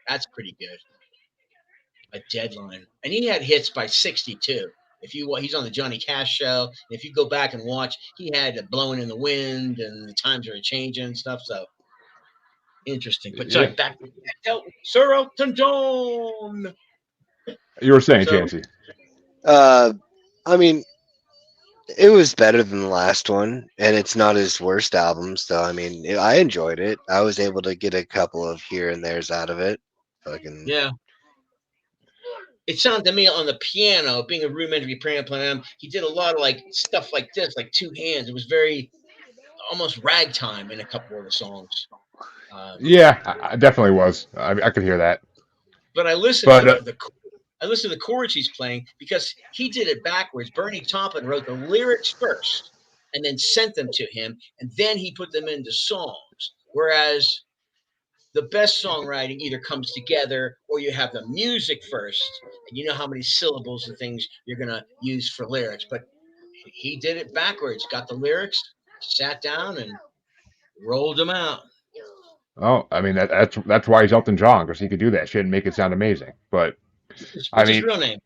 S2: That's pretty good. A deadline. And he had hits by 62. He's on the Johnny Cash show. If you go back and watch, he had Blowing in the Wind and The Times Are Changing and stuff. So interesting. But sorry, back to Sir Elton John.
S1: You were saying, Chancy.
S3: I mean, it was better than the last one, and it's not his worst album. So I mean, I enjoyed it. I was able to get a couple of here and there's out of it.
S2: Yeah. It sounded to me on the piano, being a rudimentary piano player, he did a lot of like stuff like this, like two hands. It was very almost ragtime in a couple of the songs.
S1: Yeah, I definitely was. I could hear that.
S2: But I listened to the chords he's playing because he did it backwards. Bernie Taupin wrote the lyrics first and then sent them to him, and then he put them into songs. Whereas the best songwriting either comes together or you have the music first, and you know how many syllables and things you're going to use for lyrics. But he did it backwards, got the lyrics, sat down, and rolled them out.
S1: Oh, I mean, that's why he's Elton John, because he could do that shit and make it sound amazing. But,
S2: What's his real name?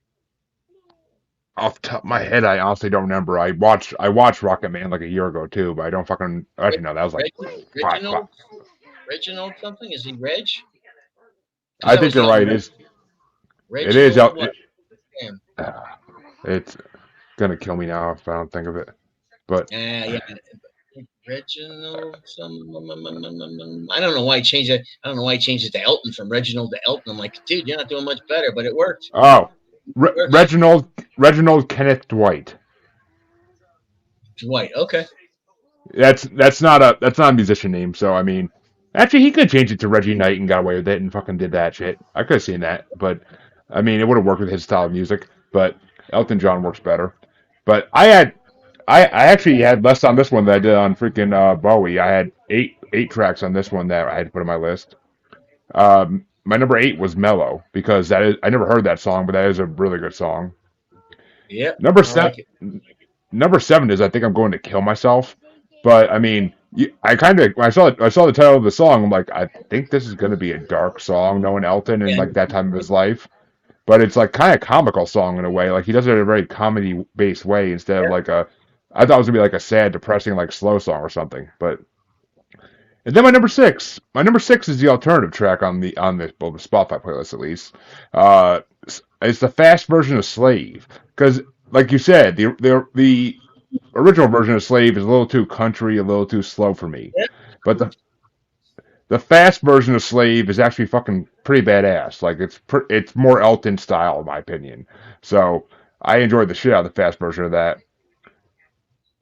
S1: Off the top of my head, I honestly don't remember. I watched Rocket Man like a year ago, too, but I don't fucking... Actually, no, that was like...
S2: Reginald something? Is he Reg?
S1: I think you're right. It is. It's gonna kill me now if I don't think of it. But
S2: yeah, Reginald. I don't know why he changed it. I don't know why he changed it to Elton from Reginald to Elton. I'm like, dude, you're not doing much better, but it worked.
S1: Oh, Reginald Kenneth Dwight.
S2: Dwight. Okay.
S1: That's not a musician name. So I mean, actually, he could change it to Reggie Knight and got away with it and fucking did that shit. I could have seen that, but I mean, it would have worked with his style of music. But Elton John works better. But I actually had less on this one than I did on freaking Bowie. I had eight tracks on this one that I had to put on my list. My number 8 was Mellow because that is I never heard that song, but that is a really good song.
S2: Yep.
S1: Number
S2: I like
S1: seven,
S2: it.
S1: number 7 is I think I'm going to kill myself. But I mean, I kind of when I saw the title of the song, I'm like, I think this is going to be a dark song, knowing Elton and
S2: Yeah.
S1: like that time of his life. But it's like kind of comical song in a way. Like he does it in a very comedy based way instead of like a. I thought it was gonna be like a sad, depressing, like slow song or something. But and then my number six is the alternative track on the well, the Spotify playlist at least. Uh, it's the fast version of Slave because, like you said, the original version of Slave is a little too country, a little too slow for me.
S2: Yeah.
S1: But the fast version of Slave is actually fucking pretty badass. Like it's more Elton style in my opinion. So I enjoyed the shit out of the fast version of that.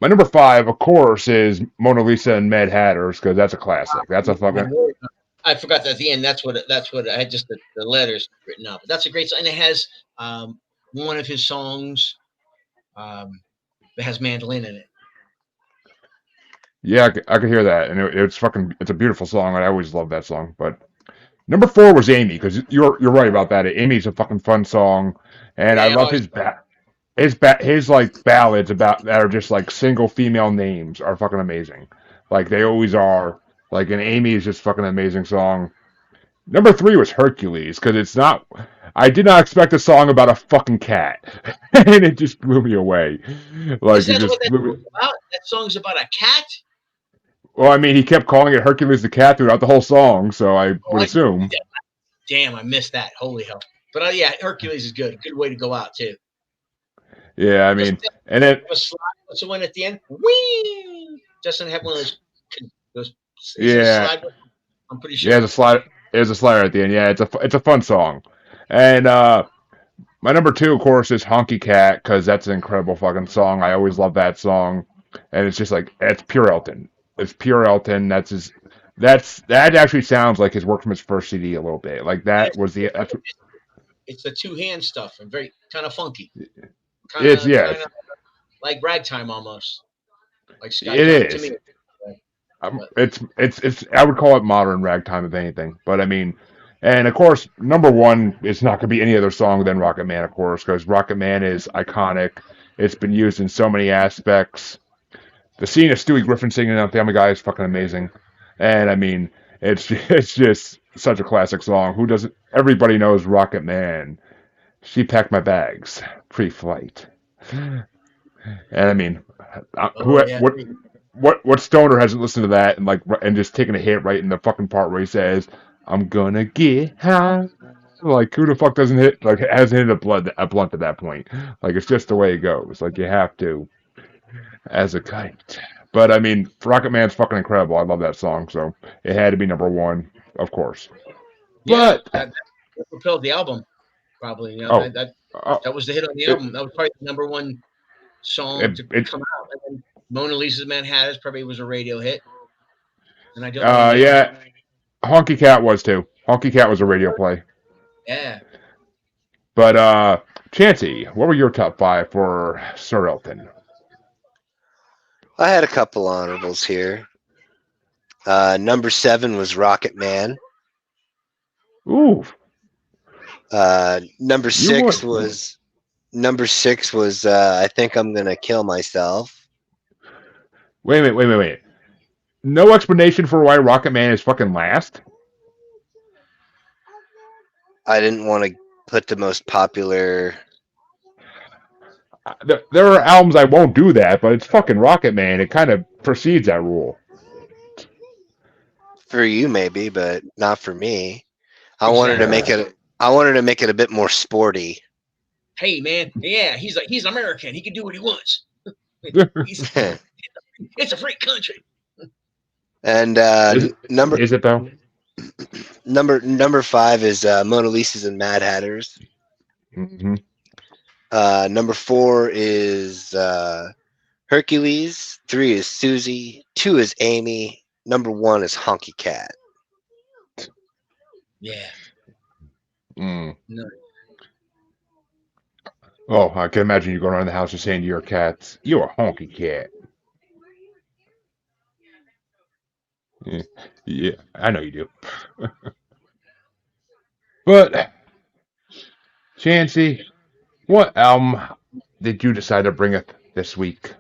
S1: My number 5, of course, is Mona Lisa and Mad Hatters because that's a classic. That's a fucking
S2: I forgot that at the end. That's what I had just the letters written up. But that's a great song, and it has one of his songs that has mandolin in it.
S1: yeah. I could hear that, and it's a beautiful song. I always love that song. But number 4 was Amy because you're right about that. Amy's a fucking fun song, and I
S2: Yeah,
S1: love his like ballads about that are just like single female names are fucking amazing. Like they always are. Like and Amy is just fucking amazing song. Number 3 was Hercules because it's not. I did not expect a song about a fucking cat, and it just blew me away.
S2: is
S1: Like it
S2: that what
S1: just
S2: that
S1: blew me.
S2: song's about? That song's about a cat.
S1: Well, I mean, he kept calling it Hercules the cat throughout the whole song, so I
S2: Oh,
S1: would assume.
S2: damn, I missed that. Holy hell! But yeah, Hercules is good. Good way to go out too.
S1: Yeah, I
S2: Doesn't
S1: mean,
S2: it
S1: and then
S2: have a slide? What's the one at the end? Whee! Doesn't it have one of those. Is it a
S1: yeah,
S2: slide? I'm pretty
S1: yeah,
S2: sure.
S1: there's a slider at the end. Yeah, it's a fun song, and my number 2, of course, is Honky Cat because that's an incredible fucking song. I always love that song, and it's just like it's pure Elton. It's pure Elton. That actually sounds like his work from his first CD a little bit. Like
S2: Yeah,
S1: that was the that's
S2: it's the two hand stuff and very kind of funky,
S1: it's yeah
S2: kind of like ragtime almost, like Scott
S1: it
S2: Johnson to
S1: is.
S2: me. But
S1: It's I would call it modern ragtime if anything. But I mean, and of course, number 1 is not going to be any other song than Rocket Man, of course, because Rocket Man is iconic. It's been used in so many aspects. The scene of Stewie Griffin singing on Family Guy is fucking amazing, and I mean, it's just such a classic song. Who doesn't? Everybody knows Rocket Man. She packed my bags pre-flight, and I mean, who
S2: oh yeah,
S1: what stoner hasn't listened to that and like and just taken a hit right in the fucking part where he says, "I'm gonna get high." Like who the fuck doesn't hit like hasn't hit a blunt at that point? Like it's just the way it goes. Like you have to as a kite. But I mean, Rocket Man's fucking incredible. I love that song, so it had to be number 1, of course.
S2: yeah.
S1: But
S2: That propelled the album probably. You know
S1: oh, uh,
S2: that was the hit on the
S1: it
S2: album. That was probably the number one song
S1: it,
S2: to
S1: it
S2: come out. And then Mona Lisa's Manhattan probably was a radio hit. And I don't mean that.
S1: yeah, Honky Cat was too. Honky Cat was a radio play.
S2: Yeah.
S1: But Chancy, what were your top 5 for Sir Elton?
S3: I had a couple honorables here. Number 7 was Rocket Man.
S1: Ooh,
S3: Number
S1: you
S3: 6
S1: would.
S3: was I think I'm gonna kill myself.
S1: Wait a minute, wait. No explanation for why Rocket Man is fucking last?
S3: I didn't want to put the most popular.
S1: There are albums I won't do that, but it's fucking Rocket Man. It kind of precedes that rule.
S3: For you maybe, but not for me. I wanted to
S2: Exactly.
S3: make it. I wanted to make it a bit more sporty.
S2: Hey man, yeah, he's American. He can do what he wants. He's, it's a free country.
S3: And
S1: Is it though?
S3: number 5 is Mona Lisa's and Mad Hatters.
S1: Mm-hmm.
S3: Number 4 is Hercules. 3 is Susie. 2 is Amy. Number 1 is Honky Cat.
S2: Yeah.
S1: Mm.
S2: No.
S1: Oh, I can imagine you going around the house and saying to your cats, "You're a honky cat." Yeah, yeah, I know you do. But Chancy, what album did you decide to bring up this week?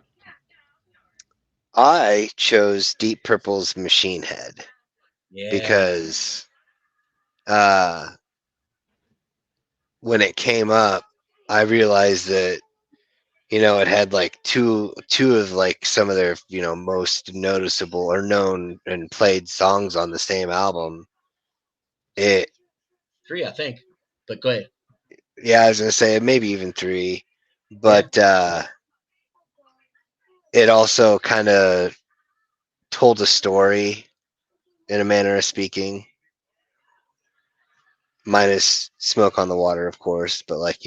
S3: I chose Deep Purple's Machine Head
S2: Yeah.
S3: because uh, when it came up, I realized that it had like two of like some of their most noticeable or known and played songs on the same album. It
S2: 3, I think. But go ahead.
S3: Yeah, I was gonna say maybe even 3,
S2: Yeah.
S3: but it also kind of told a story in a manner of speaking, minus Smoke on the Water, of course, but like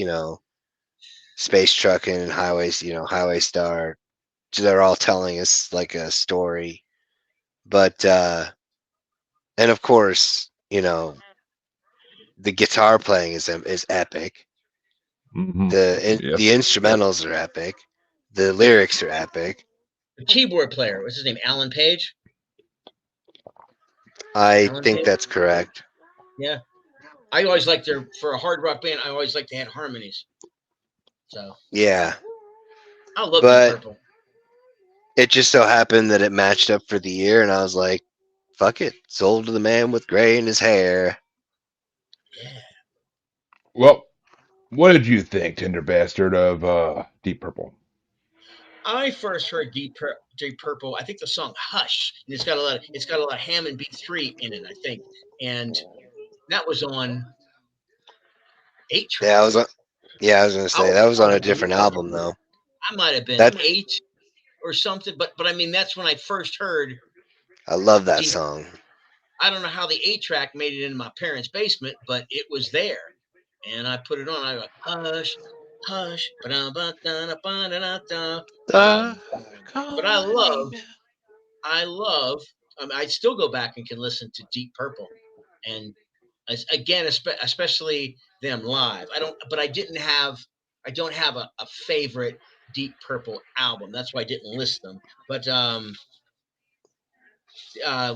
S3: Space Trucking and Highways, Highway Star, they're all telling us like a story. But and of course, the guitar playing is epic.
S1: Mm-hmm.
S3: The
S1: Yes.
S3: instrumentals are epic. The
S2: Yeah.
S3: lyrics are epic.
S2: The keyboard player, what's his name? Alan Page?
S3: I
S2: Alan
S3: think
S2: Page?
S3: that's correct.
S2: Yeah. I always liked for a hard rock band, I always liked to have harmonies. So
S3: Yeah,
S2: I love Deep
S3: but
S2: Purple.
S3: it just so happened that it matched up for the year, and I was like, "Fuck it, sold to the man with gray in his hair."
S2: Yeah.
S1: Well, what did you think, Tenderbastard, of Deep Purple?
S2: I first heard Deep Purple. I think the song "Hush," and it's got a lot of Hammond B3 in it. I think, and that was on 8 track.
S3: Yeah, I was gonna
S2: I
S3: say
S2: was
S3: that was on a
S2: probably
S3: different album though.
S2: I might have been
S3: That
S2: 8 or something, but I mean that's when I first heard
S3: I love that
S2: Deep.
S3: song.
S2: I don't know how the 8 track made it into my parents' basement, but it was there, and I put it on. I go hush, hush, ba-da-ba-da-da-ba-da-da-da.
S3: The
S2: But I love
S3: calling.
S2: I love. I still go back and can listen to Deep Purple, and again, especially them live. I don't, but I don't have a favorite Deep Purple album. That's why I didn't list them. But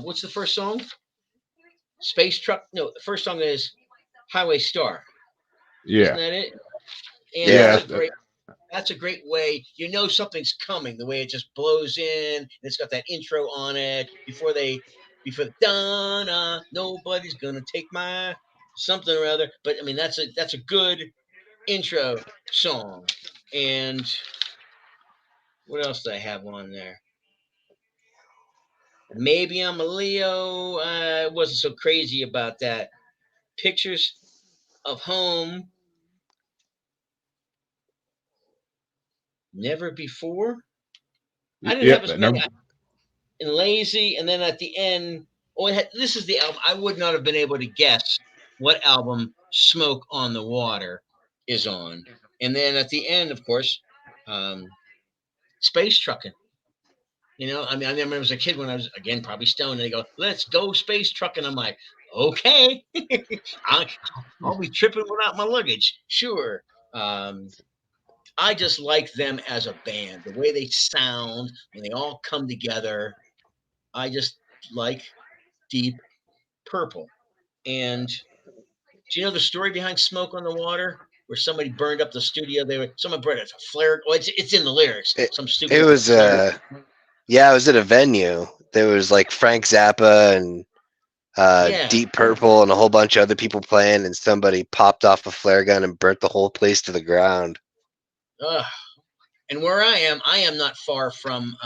S2: what's the first song? Space Truck. No, the first song is Highway Star. Isn't
S1: Yeah.
S2: that it? And
S3: Yeah,
S2: that's a great way. You know something's coming. The way it just blows in. And it's got that intro on it before Donna. Nobody's gonna take my something or other. But I mean that's a good intro song. And what else do I have on there? Maybe I'm a Leo. I wasn't so crazy about that. Pictures of home. Never before. I didn't have
S1: Yep.
S2: as
S1: That
S2: many.
S1: number.
S2: And lazy, and then at the end, this is the album. I would not have been able to guess what album "Smoke on the Water" is on. And then at the end, of course, um, Space Trucking. I mean, I remember as a kid when I was again probably stoned, and they go, "Let's go space trucking." I'm like, "Okay, I, I'll be tripping without my luggage, sure." Um, I just like them as a band, the way they sound when they all come together. I just like Deep Purple. And do you know the story behind Smoke on the Water? Where somebody burned up the studio. Someone burned it. A flare. Well, it's in the lyrics.
S3: it,
S2: Some stupid
S3: it
S2: lit a
S3: was
S2: flare.
S3: yeah, it was at a venue. There was like Frank Zappa and
S2: Yeah.
S3: Deep Purple and a whole bunch of other people playing, and somebody popped off a flare gun and burnt the whole place to the ground.
S2: Ugh. And where I am not far from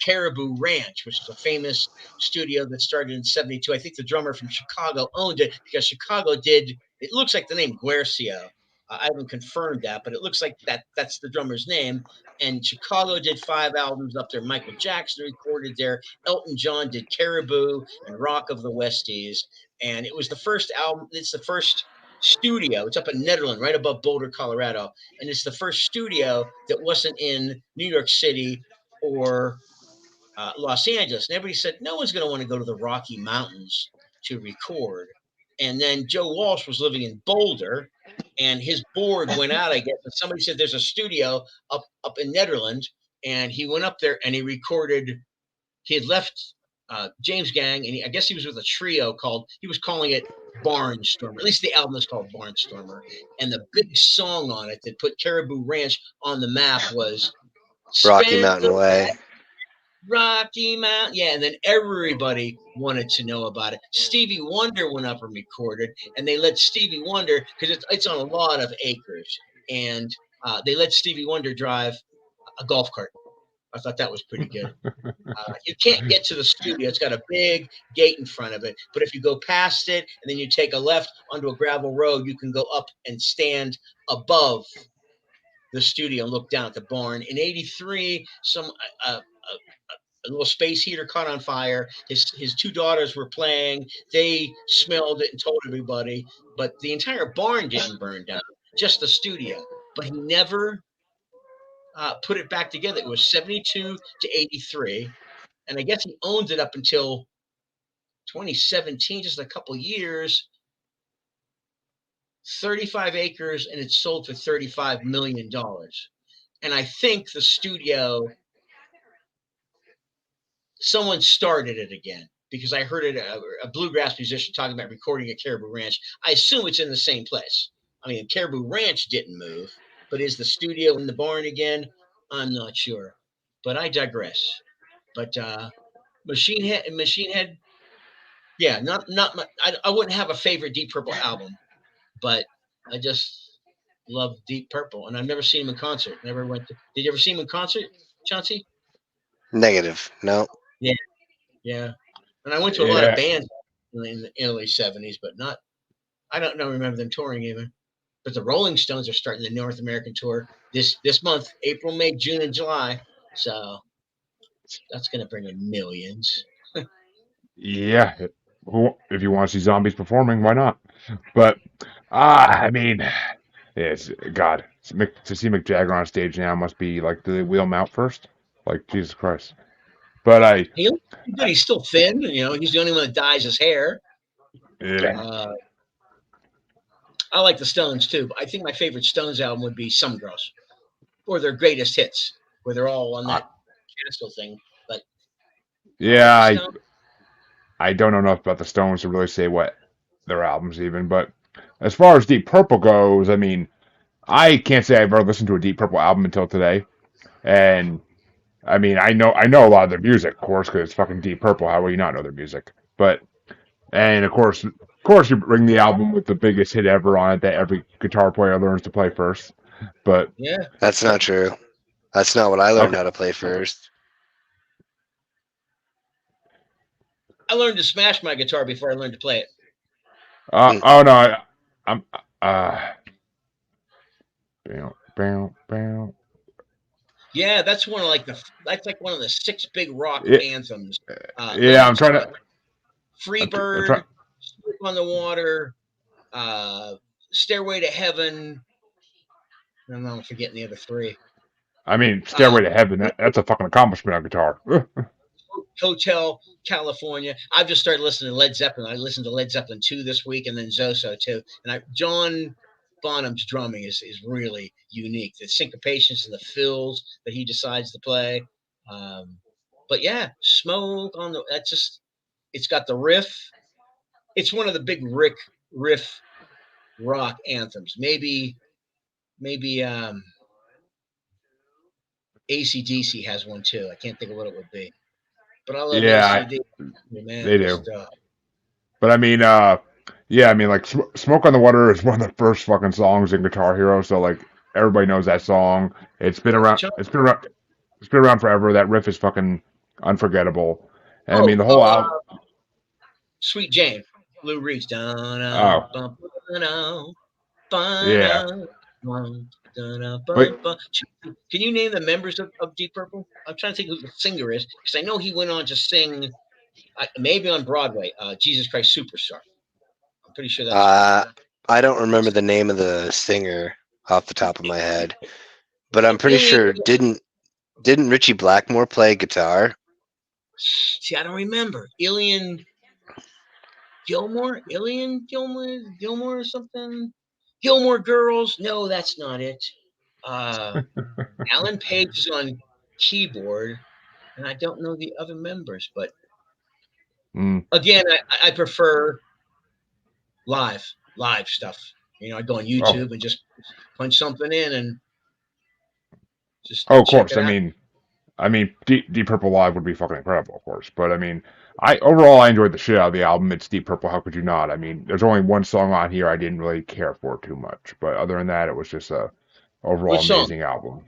S2: Caribou Ranch, which is a famous studio that started in '72. I think the drummer from Chicago owned it because Chicago did. It looks like the name Guercio. I haven't confirmed that, but it looks like that's the drummer's name. And Chicago did 5 albums up there. Michael Jackson recorded there. Elton John did Caribou and Rock of the Westies. And it was the first album. It's the first studio. It's up in Netherlands, right above Boulder, Colorado, and it's the first studio that wasn't in New York City or Los Angeles. And everybody said no one's going to want to go to the Rocky Mountains to record. And then Joe Walsh was living in Boulder, and his board went out, I guess. And somebody said there's a studio up in Netherlands, and he went up there and he recorded. He had left James Gang, and I guess he was with a trio he was calling it Barnstormer. At least the album is called Barnstormer. And the big song on it that put Caribou Ranch on the map was
S3: Rocky
S2: Spent
S3: Mountain
S2: the
S3: Way.
S2: Rocky Mountain. Yeah, and then everybody wanted to know about it. Stevie Wonder went up and recorded, and they let Stevie Wonder, because it's on a lot of acres, and they let Stevie Wonder drive a golf cart. I thought that was pretty good. You can't get to the studio. It's got a big gate in front of it. But if you go past it and then you take a left onto a gravel road, you can go up and stand above the studio and look down at the barn. In '83, a little space heater caught on fire. His two daughters were playing. They smelled it and told everybody. But the entire barn didn't burn down, just the studio. But he never put it back together. It was 72 to 83. And I guess he owned it up until 2017, just a couple years. 35 acres, and it sold for $35 million. And I think the studio, someone started it again, because I heard it, a bluegrass musician talking about recording at Caribou Ranch. I assume it's in the same place. I mean, Caribou Ranch didn't move, but is the studio in the barn again? I'm not sure. But I digress. But Machine Head, yeah, not I wouldn't have a favorite Deep Purple album, but I just love Deep Purple, and I've never seen him in concert. Never went to. Did you ever see him in concert, Chauncey?
S3: Negative. No.
S2: Yeah, yeah. And I went to a lot of
S1: Yeah,
S2: bands in the early '70s, but not. I don't know. Remember them touring even. But the Rolling Stones are starting the North American tour this month, April, May, June, and July. So that's going to bring in millions.
S1: yeah. If you want to see zombies performing, why not? But I mean, it's God to see Mick Jagger on stage now must be like, do they wheel him out first? Like Jesus Christ. But
S2: He looks pretty good. He's still thin. You know, he's the only one that dyes his hair.
S1: yeah,
S2: Uh, I like the Stones too, but I think my favorite Stones album would be Some Girls, or their greatest hits, where they're all on
S1: I,
S2: that castle thing. But I like
S1: yeah.
S2: the
S1: I
S2: Stones.
S1: I don't know enough about the Stones to really say what their albums even. But as far as Deep Purple goes, I mean, I can't say I've ever listened to a Deep Purple album until today. And I mean, I know a lot of their music, of course, because it's fucking Deep Purple. How will you not know their music? But and of course, you bring the album with the biggest hit ever on it that every guitar player learns to play first. But
S2: Yeah,
S3: That's not true. That's not what I learned
S1: okay,
S3: how to play first.
S2: I learned to smash my guitar before I learned to play it.
S3: Hmm.
S1: oh no, I'm bow, bow, bow.
S2: Yeah, that's one of the six big rock
S1: Yeah,
S2: anthems.
S1: yeah,
S2: Listen
S1: I'm trying to. I'm trying.
S2: Freebird, Sleep on the Water, uh, Stairway to Heaven. And I'm forgetting the other three.
S1: I mean,
S2: Uh,
S1: Stairway to Heaven. That's a fucking accomplishment on guitar.
S2: Hotel California. I've just started listening to Led Zeppelin. I listened to Led Zeppelin 2 this week, and then Zoso too. And John Bonham's drumming is really unique. The syncopations and the fills that he decides to play. Um, but yeah, Smoke on the. That's just. It's got the riff. It's one of the big riff rock anthems. Maybe AC/DC has one too. I can't think of what it would be. But I love
S1: Yeah,
S2: AC/DC. Man,
S1: they
S2: just
S1: do. But I mean, yeah, I mean, like "Smoke on the Water" is one of the first fucking songs in Guitar Hero, so like everybody knows that song. It's been around.
S2: John,
S1: It's been around. It's been around forever. That riff is fucking unforgettable. And I mean,
S2: oh,
S1: the whole album.
S2: Sweet Jane, Lou Reed's down,
S1: Oh,
S2: bum, down,
S1: yeah.
S2: down,
S1: But
S2: Can you name the members of Deep Purple? I'm trying to think who the singer is, because I know he went on to sing, maybe on Broadway, Jesus Christ Superstar. I'm pretty sure that's.
S3: I don't remember the name of the singer off the top of my head, but I'm
S2: The
S3: pretty
S2: only
S3: sure didn't Didn't Richie Blackmore play guitar?
S2: See, I don't remember. Ilian Gilmore or something. Gilmore Girls. No, that's not it. Alan Page is on keyboard, and I don't know the other members. But again, I prefer live stuff. I go on YouTube and just punch something in and just
S1: of
S2: check
S1: course.
S2: it out.
S1: Deep Purple Live would be fucking incredible, of course. But overall I enjoyed the shit out of the album. It's Deep Purple. How could you not? There's only one song on here I didn't really care for too much, but other than that, it was just a overall
S2: What song?
S1: amazing album.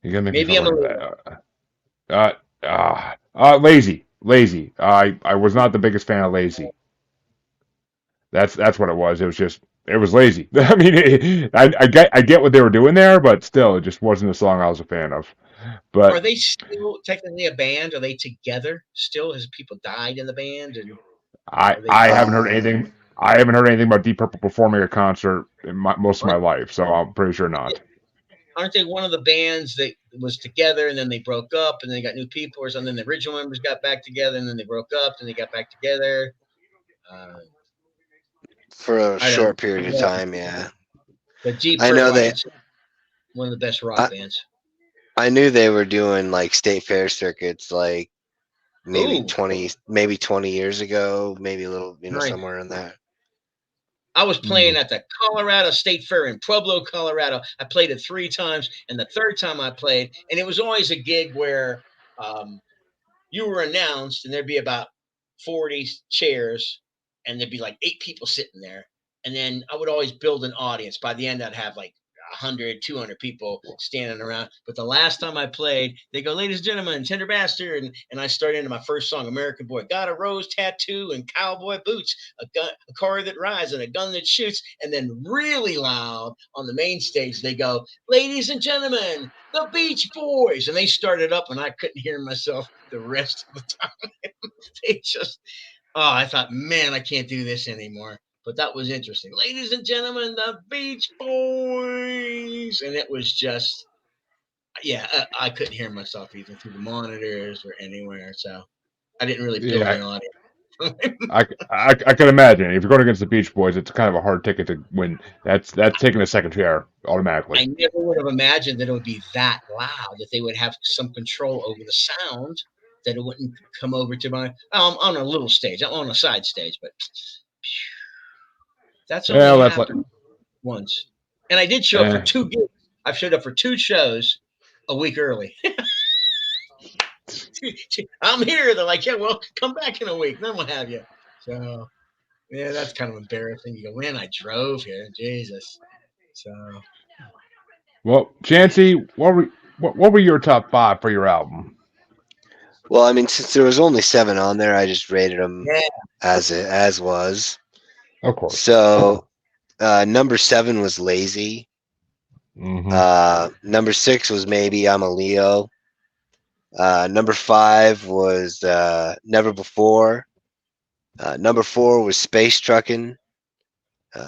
S1: You're gonna make
S2: Maybe
S1: me
S2: I'm a
S1: little. Lazy. I was not the biggest fan of Lazy. That's what it was. It was lazy. I get what they were doing there, but still, it just wasn't a song I was a fan of. But
S2: Are they still technically a band? Are they together still? Has people died in the band? And
S1: I haven't heard anything. I haven't heard anything about Deep Purple performing a concert in most of my life, so I'm pretty sure not.
S2: Aren't they one of the bands that was together and then they broke up and then they got new people or something? The original members got back together and then they broke up and they got back together.
S3: For a short period of time, yeah.
S2: But Deep
S3: I know
S2: Purple, one of the best rock bands.
S3: I knew they were doing like state fair circuits, like maybe 20 years ago, maybe a little, somewhere in there.
S2: I was playing at the Colorado State Fair in Pueblo, Colorado. I played it 3 times, and the third time I played, and it was always a gig where you were announced, and there'd be about 40 chairs, and there'd be like 8 people sitting there. And then I would always build an audience. By the end, I'd have like 100, 200 people standing around. But the last time I played, they go, ladies and gentlemen, Tenderbastard. And I started into my first song, American Boy. Got a rose tattoo and cowboy boots, a car that rides and a gun that shoots. And then really loud on the main stage, they go, ladies and gentlemen, the Beach Boys. And they started up and I couldn't hear myself the rest of the time. They just, I thought, man, I can't do this anymore. But that was interesting. Ladies and gentlemen, the Beach Boys. And it was just, I couldn't hear myself even through the monitors or anywhere. So I didn't really build an audience.
S1: I can imagine. If you're going against the Beach Boys, it's kind of a hard ticket to win. That's taking a second chair automatically.
S2: I never would have imagined that it would be that loud, that they would have some control over the sound, that it wouldn't come over to my on a little stage, on a side stage, but that's only happened once. And I did show up for 2 gigs. I've showed up for 2 shows a week early. I'm here. They're like, yeah, well, come back in a week. Then we'll have you. So, yeah, that's kind of embarrassing. You go, man, I drove here. Jesus. So.
S1: Well, Chancy, what were your top 5 for your album?
S3: Well, since there was only 7 on there, I just rated them as was.
S1: Of course.
S3: So, number 7 was Lazy.
S1: Mm-hmm.
S3: Number 6 was Maybe I'm a Leo. Number 5 was Never Before. Number 4 was Space Truckin'.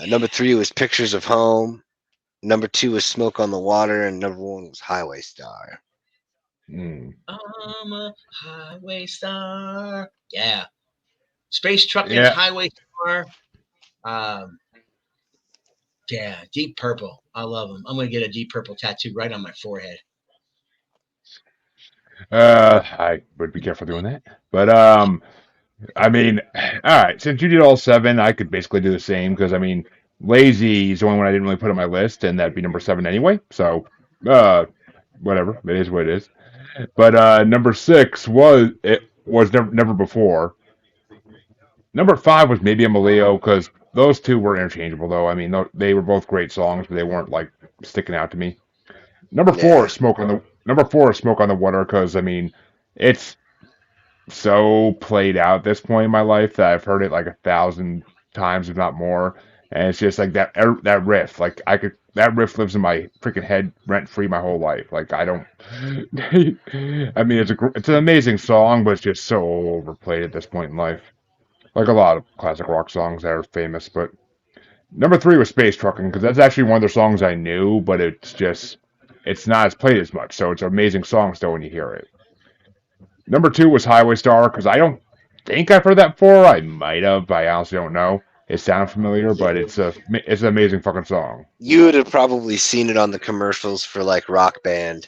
S3: Number 3 was Pictures of Home. Number 2 was Smoke on the Water, and number 1 was Highway Star.
S2: I'm a highway star. Yeah. Space Truckin', Highway Star. Yeah, Deep Purple. I love them. I'm going to get a Deep Purple tattoo right on my forehead.
S1: I would be careful doing that. But, all right. Since you did all 7, I could basically do the same because, Lazy is the only one I didn't really put on my list, and that'd be number 7 anyway. So, whatever. It is what it is. But number 6 was Never Before. Number 5 was Maybe I'm a Leo because those 2 were interchangeable, though. They were both great songs, but they weren't like sticking out to me. Number 4 is Smoke on the Water because it's so played out at this point in my life that I've heard it like 1,000 times, if not more. And it's just like that riff, that riff lives in my freaking head rent free my whole life. Like I don't, it's an amazing song, but it's just so overplayed at this point in life. Like a lot of classic rock songs that are famous, but number 3 was Space Truckin' because that's actually one of the songs I knew, but it's just it's not as played as much. So it's an amazing song still when you hear it. Number 2 was Highway Star because I don't think I've heard that before. I might have, but I honestly don't know. It sounds familiar, but it's an amazing fucking song.
S3: You would have probably seen it on the commercials for like Rock Band.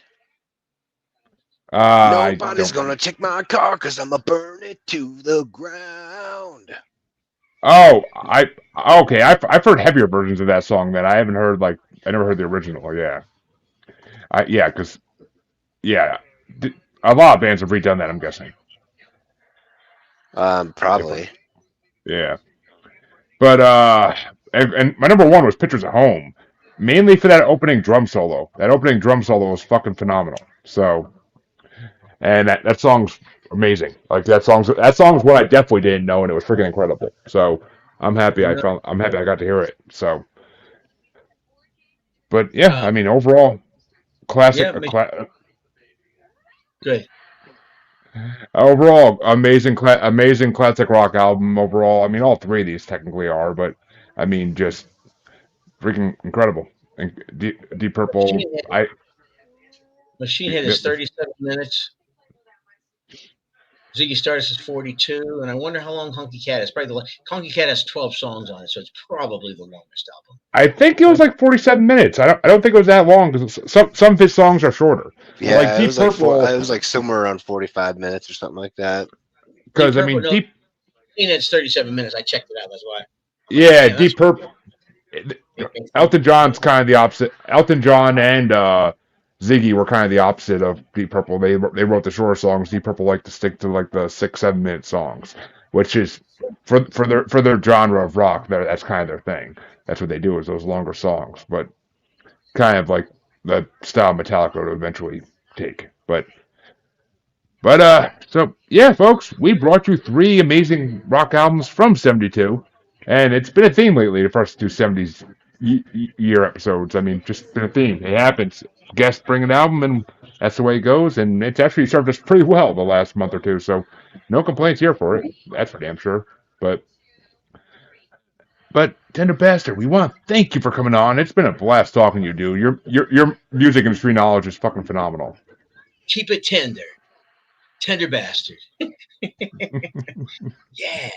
S1: I
S3: Nobody's
S1: don't.
S3: gonna take my car because I'm gonna burn it to the ground.
S1: Oh, okay. I've heard heavier versions of that song that I haven't heard. Like I never heard the original. Yeah, because yeah, a lot of bands have redone that. I'm guessing.
S3: Probably.
S1: Yeah, but and my number 1 was Pictures at Home, mainly for that opening drum solo. That opening drum solo was fucking phenomenal. So, and that song's amazing. Like that song's what I definitely didn't know, and it was freaking incredible. So I'm happy I'm happy I got to hear it. So, but yeah, I mean overall classic.
S2: Yeah, good.
S1: Overall, amazing classic rock album. Overall, I mean, all 3 of these technically are, but I mean, just freaking incredible. And Deep Purple,
S2: Machine Head is 37 minutes. Ziggy Stardust is 42, and I wonder how long Honky Cat is. Probably Honky Cat has 12 songs on it, so it's probably the longest album.
S1: I think it was like 47 minutes. I don't think it was that long because some of his songs are shorter.
S3: Yeah,
S1: like Deep Purple,
S3: it was like somewhere around 45 minutes or something like that.
S1: Because I mean, Machine
S2: Head's 37 minutes. I checked it out. That's why.
S1: Yeah, Deep Purple. Elton John's kind of the opposite. Elton John and Ziggy were kind of the opposite of Deep Purple. They wrote the shorter songs. Deep Purple like to stick to like the 6-7 minute songs, which is for their genre of rock. That's kind of their thing. That's what they do is those longer songs, but kind of like the style Metallica would eventually take. But so yeah, folks, we brought you 3 amazing rock albums from '72, and it's been a theme lately. The first 2 '70s year episodes. I mean, just been a theme. It happens. Guests bring an album, and that's the way it goes. And it's actually served us pretty well the last month or two. So, no complaints here for it. That's for damn sure. But Tenderbastard, we want to thank you for coming on. It's been a blast talking to you, dude. Your music industry knowledge is fucking phenomenal.
S2: Keep it tender. Tenderbastard. Yeah.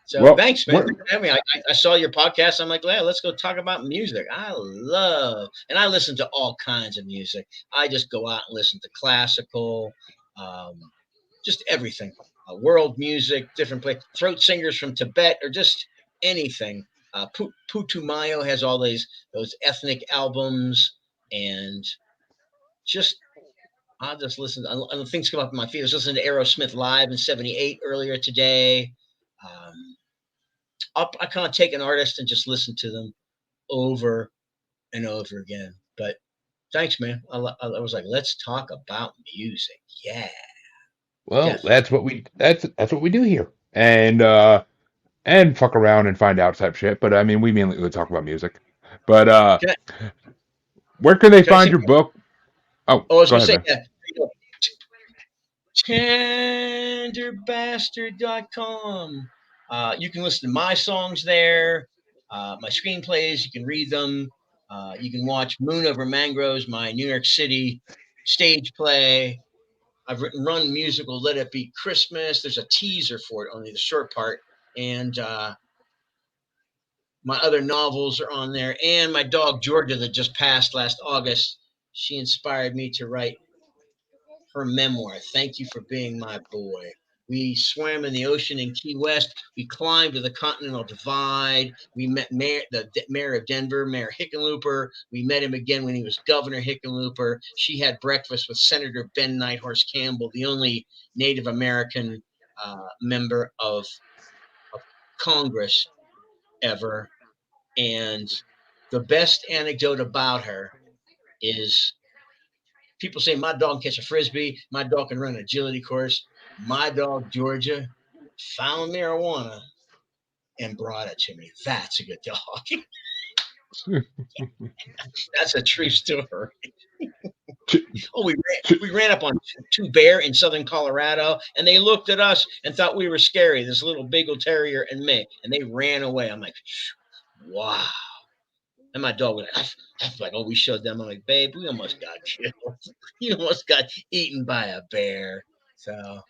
S2: So well, thanks, man. I saw your podcast. I'm like, yeah, let's go talk about music. I listen to all kinds of music. I just go out and listen to classical, just everything. World music, different play, throat singers from Tibet, or just anything. Putumayo has all those ethnic albums, and just I'll just listen. Things come up in my feed. I was listening to Aerosmith live in '78 earlier today. I kind of take an artist and just listen to them over and over again. But thanks, man. I was like, let's talk about music. Yeah.
S1: Well, definitely. that's what we do here, and fuck around and find out type shit. But I mean, we mainly talk about music. But where can they find your book?
S2: I was going to say that. Tenderbastard.com. You can listen to my songs there, my screenplays. You can read them. You can watch Moon Over Mangroves, my New York City stage play. I've run musical Let It Be Christmas. There's a teaser for it, only the short part. And my other novels are on there. And my dog, Georgia, that just passed last August, she inspired me to write her memoir, Thank You for Being My Boy. We swam in the ocean in Key West. We climbed to the Continental Divide. We met the mayor of Denver, Mayor Hickenlooper. We met him again when he was Governor Hickenlooper. She had breakfast with Senator Ben Nighthorse Campbell, the only Native American member of Congress ever. And the best anecdote about her is people say my dog can catch a frisbee, my dog can run an agility course. My dog Georgia found marijuana and brought it to me. That's a good dog. That's a true story. We ran up on 2 bear in southern Colorado, and they looked at us and thought we were scary. This little Beagle Terrier and me, and they ran away. I'm like, wow. And my dog was like, oh, we showed them. I'm like, babe, we almost got killed. You almost got eaten by a bear. So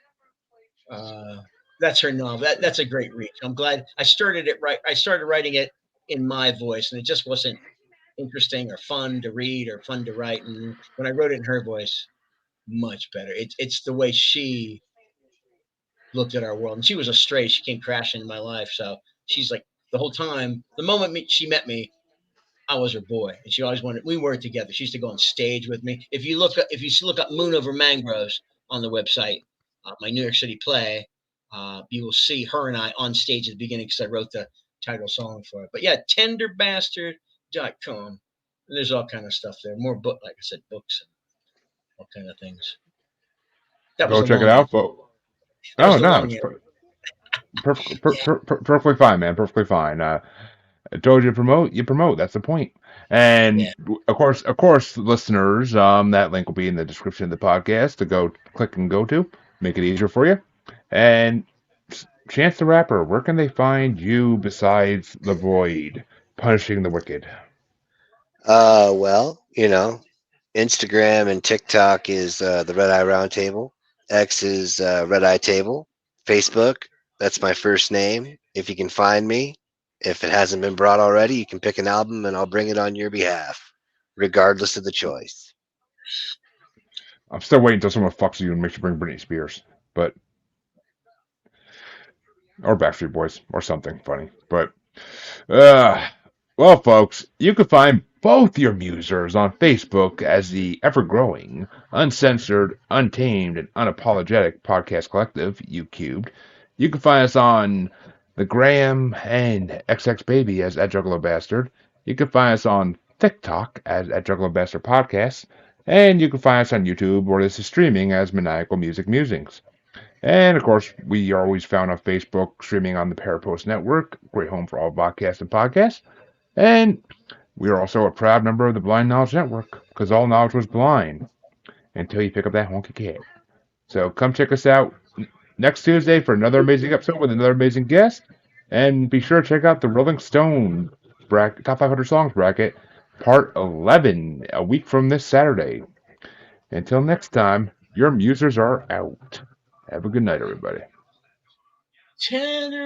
S2: that's her novel. That's a great reach. I'm glad I started it right. I started writing it in my voice, and it just wasn't interesting or fun to read or fun to write. And when I wrote it in her voice, much better. It's the way she looked at our world. And she was a stray. She came crashing in my life. So she's like the whole time, the moment she met me, I was her boy, and she always wanted. We were together. She used to go on stage with me. If you look up Moon Over Mangroves on the website, my New York City play, you will see her and I on stage at the beginning because I wrote the title song for it. But yeah, Tenderbastard.com. And there's all kind of stuff there. More book, like I said, books and all kind of things. That was
S1: Go
S2: a
S1: check it
S2: long
S1: out,
S2: answer.
S1: folks.
S2: That was
S1: Oh
S2: the
S1: no,
S2: long
S1: it's
S2: answer. Yeah,
S1: perfectly fine, man. Perfectly fine. I told you to promote, you promote. That's the point. And
S2: yeah.
S1: of course, listeners, that link will be in the description of the podcast to go click and go to. Make it easier for you. And Chance the Rapper, where can they find you besides the Void, punishing the wicked?
S3: Well, Instagram and TikTok is the Red Eye Roundtable. X is Red Eye Table. Facebook, that's my first name. If you can find me, if it hasn't been brought already, you can pick an album and I'll bring it on your behalf, regardless of the choice.
S1: I'm still waiting until someone fucks you and makes you bring Britney Spears, but or Backstreet Boys or something funny. But Uh, well, folks, you can find both your musers on Facebook as the ever growing, uncensored, untamed, and unapologetic podcast collective, U Cubed. You can find us on the Graham and XXBaby as at Juggalo Bastard. You can find us on TikTok as at Juggalo Bastard Podcast. And you can find us on YouTube, where this is streaming as Maniacal Music Musings. And of course, we are always found on Facebook, streaming on the Parapost Network, great home for all podcasts and podcasts. And we are also a proud member of the Blind Knowledge Network, because all knowledge was blind until you pick up that honky cat. So come check us out next Tuesday for another amazing episode with another amazing guest. And be sure to check out the Rolling Stone Top 500 Songs bracket, part 11, a week from this Saturday. Until next time, your musers are out. Have a good night, everybody.
S2: Tender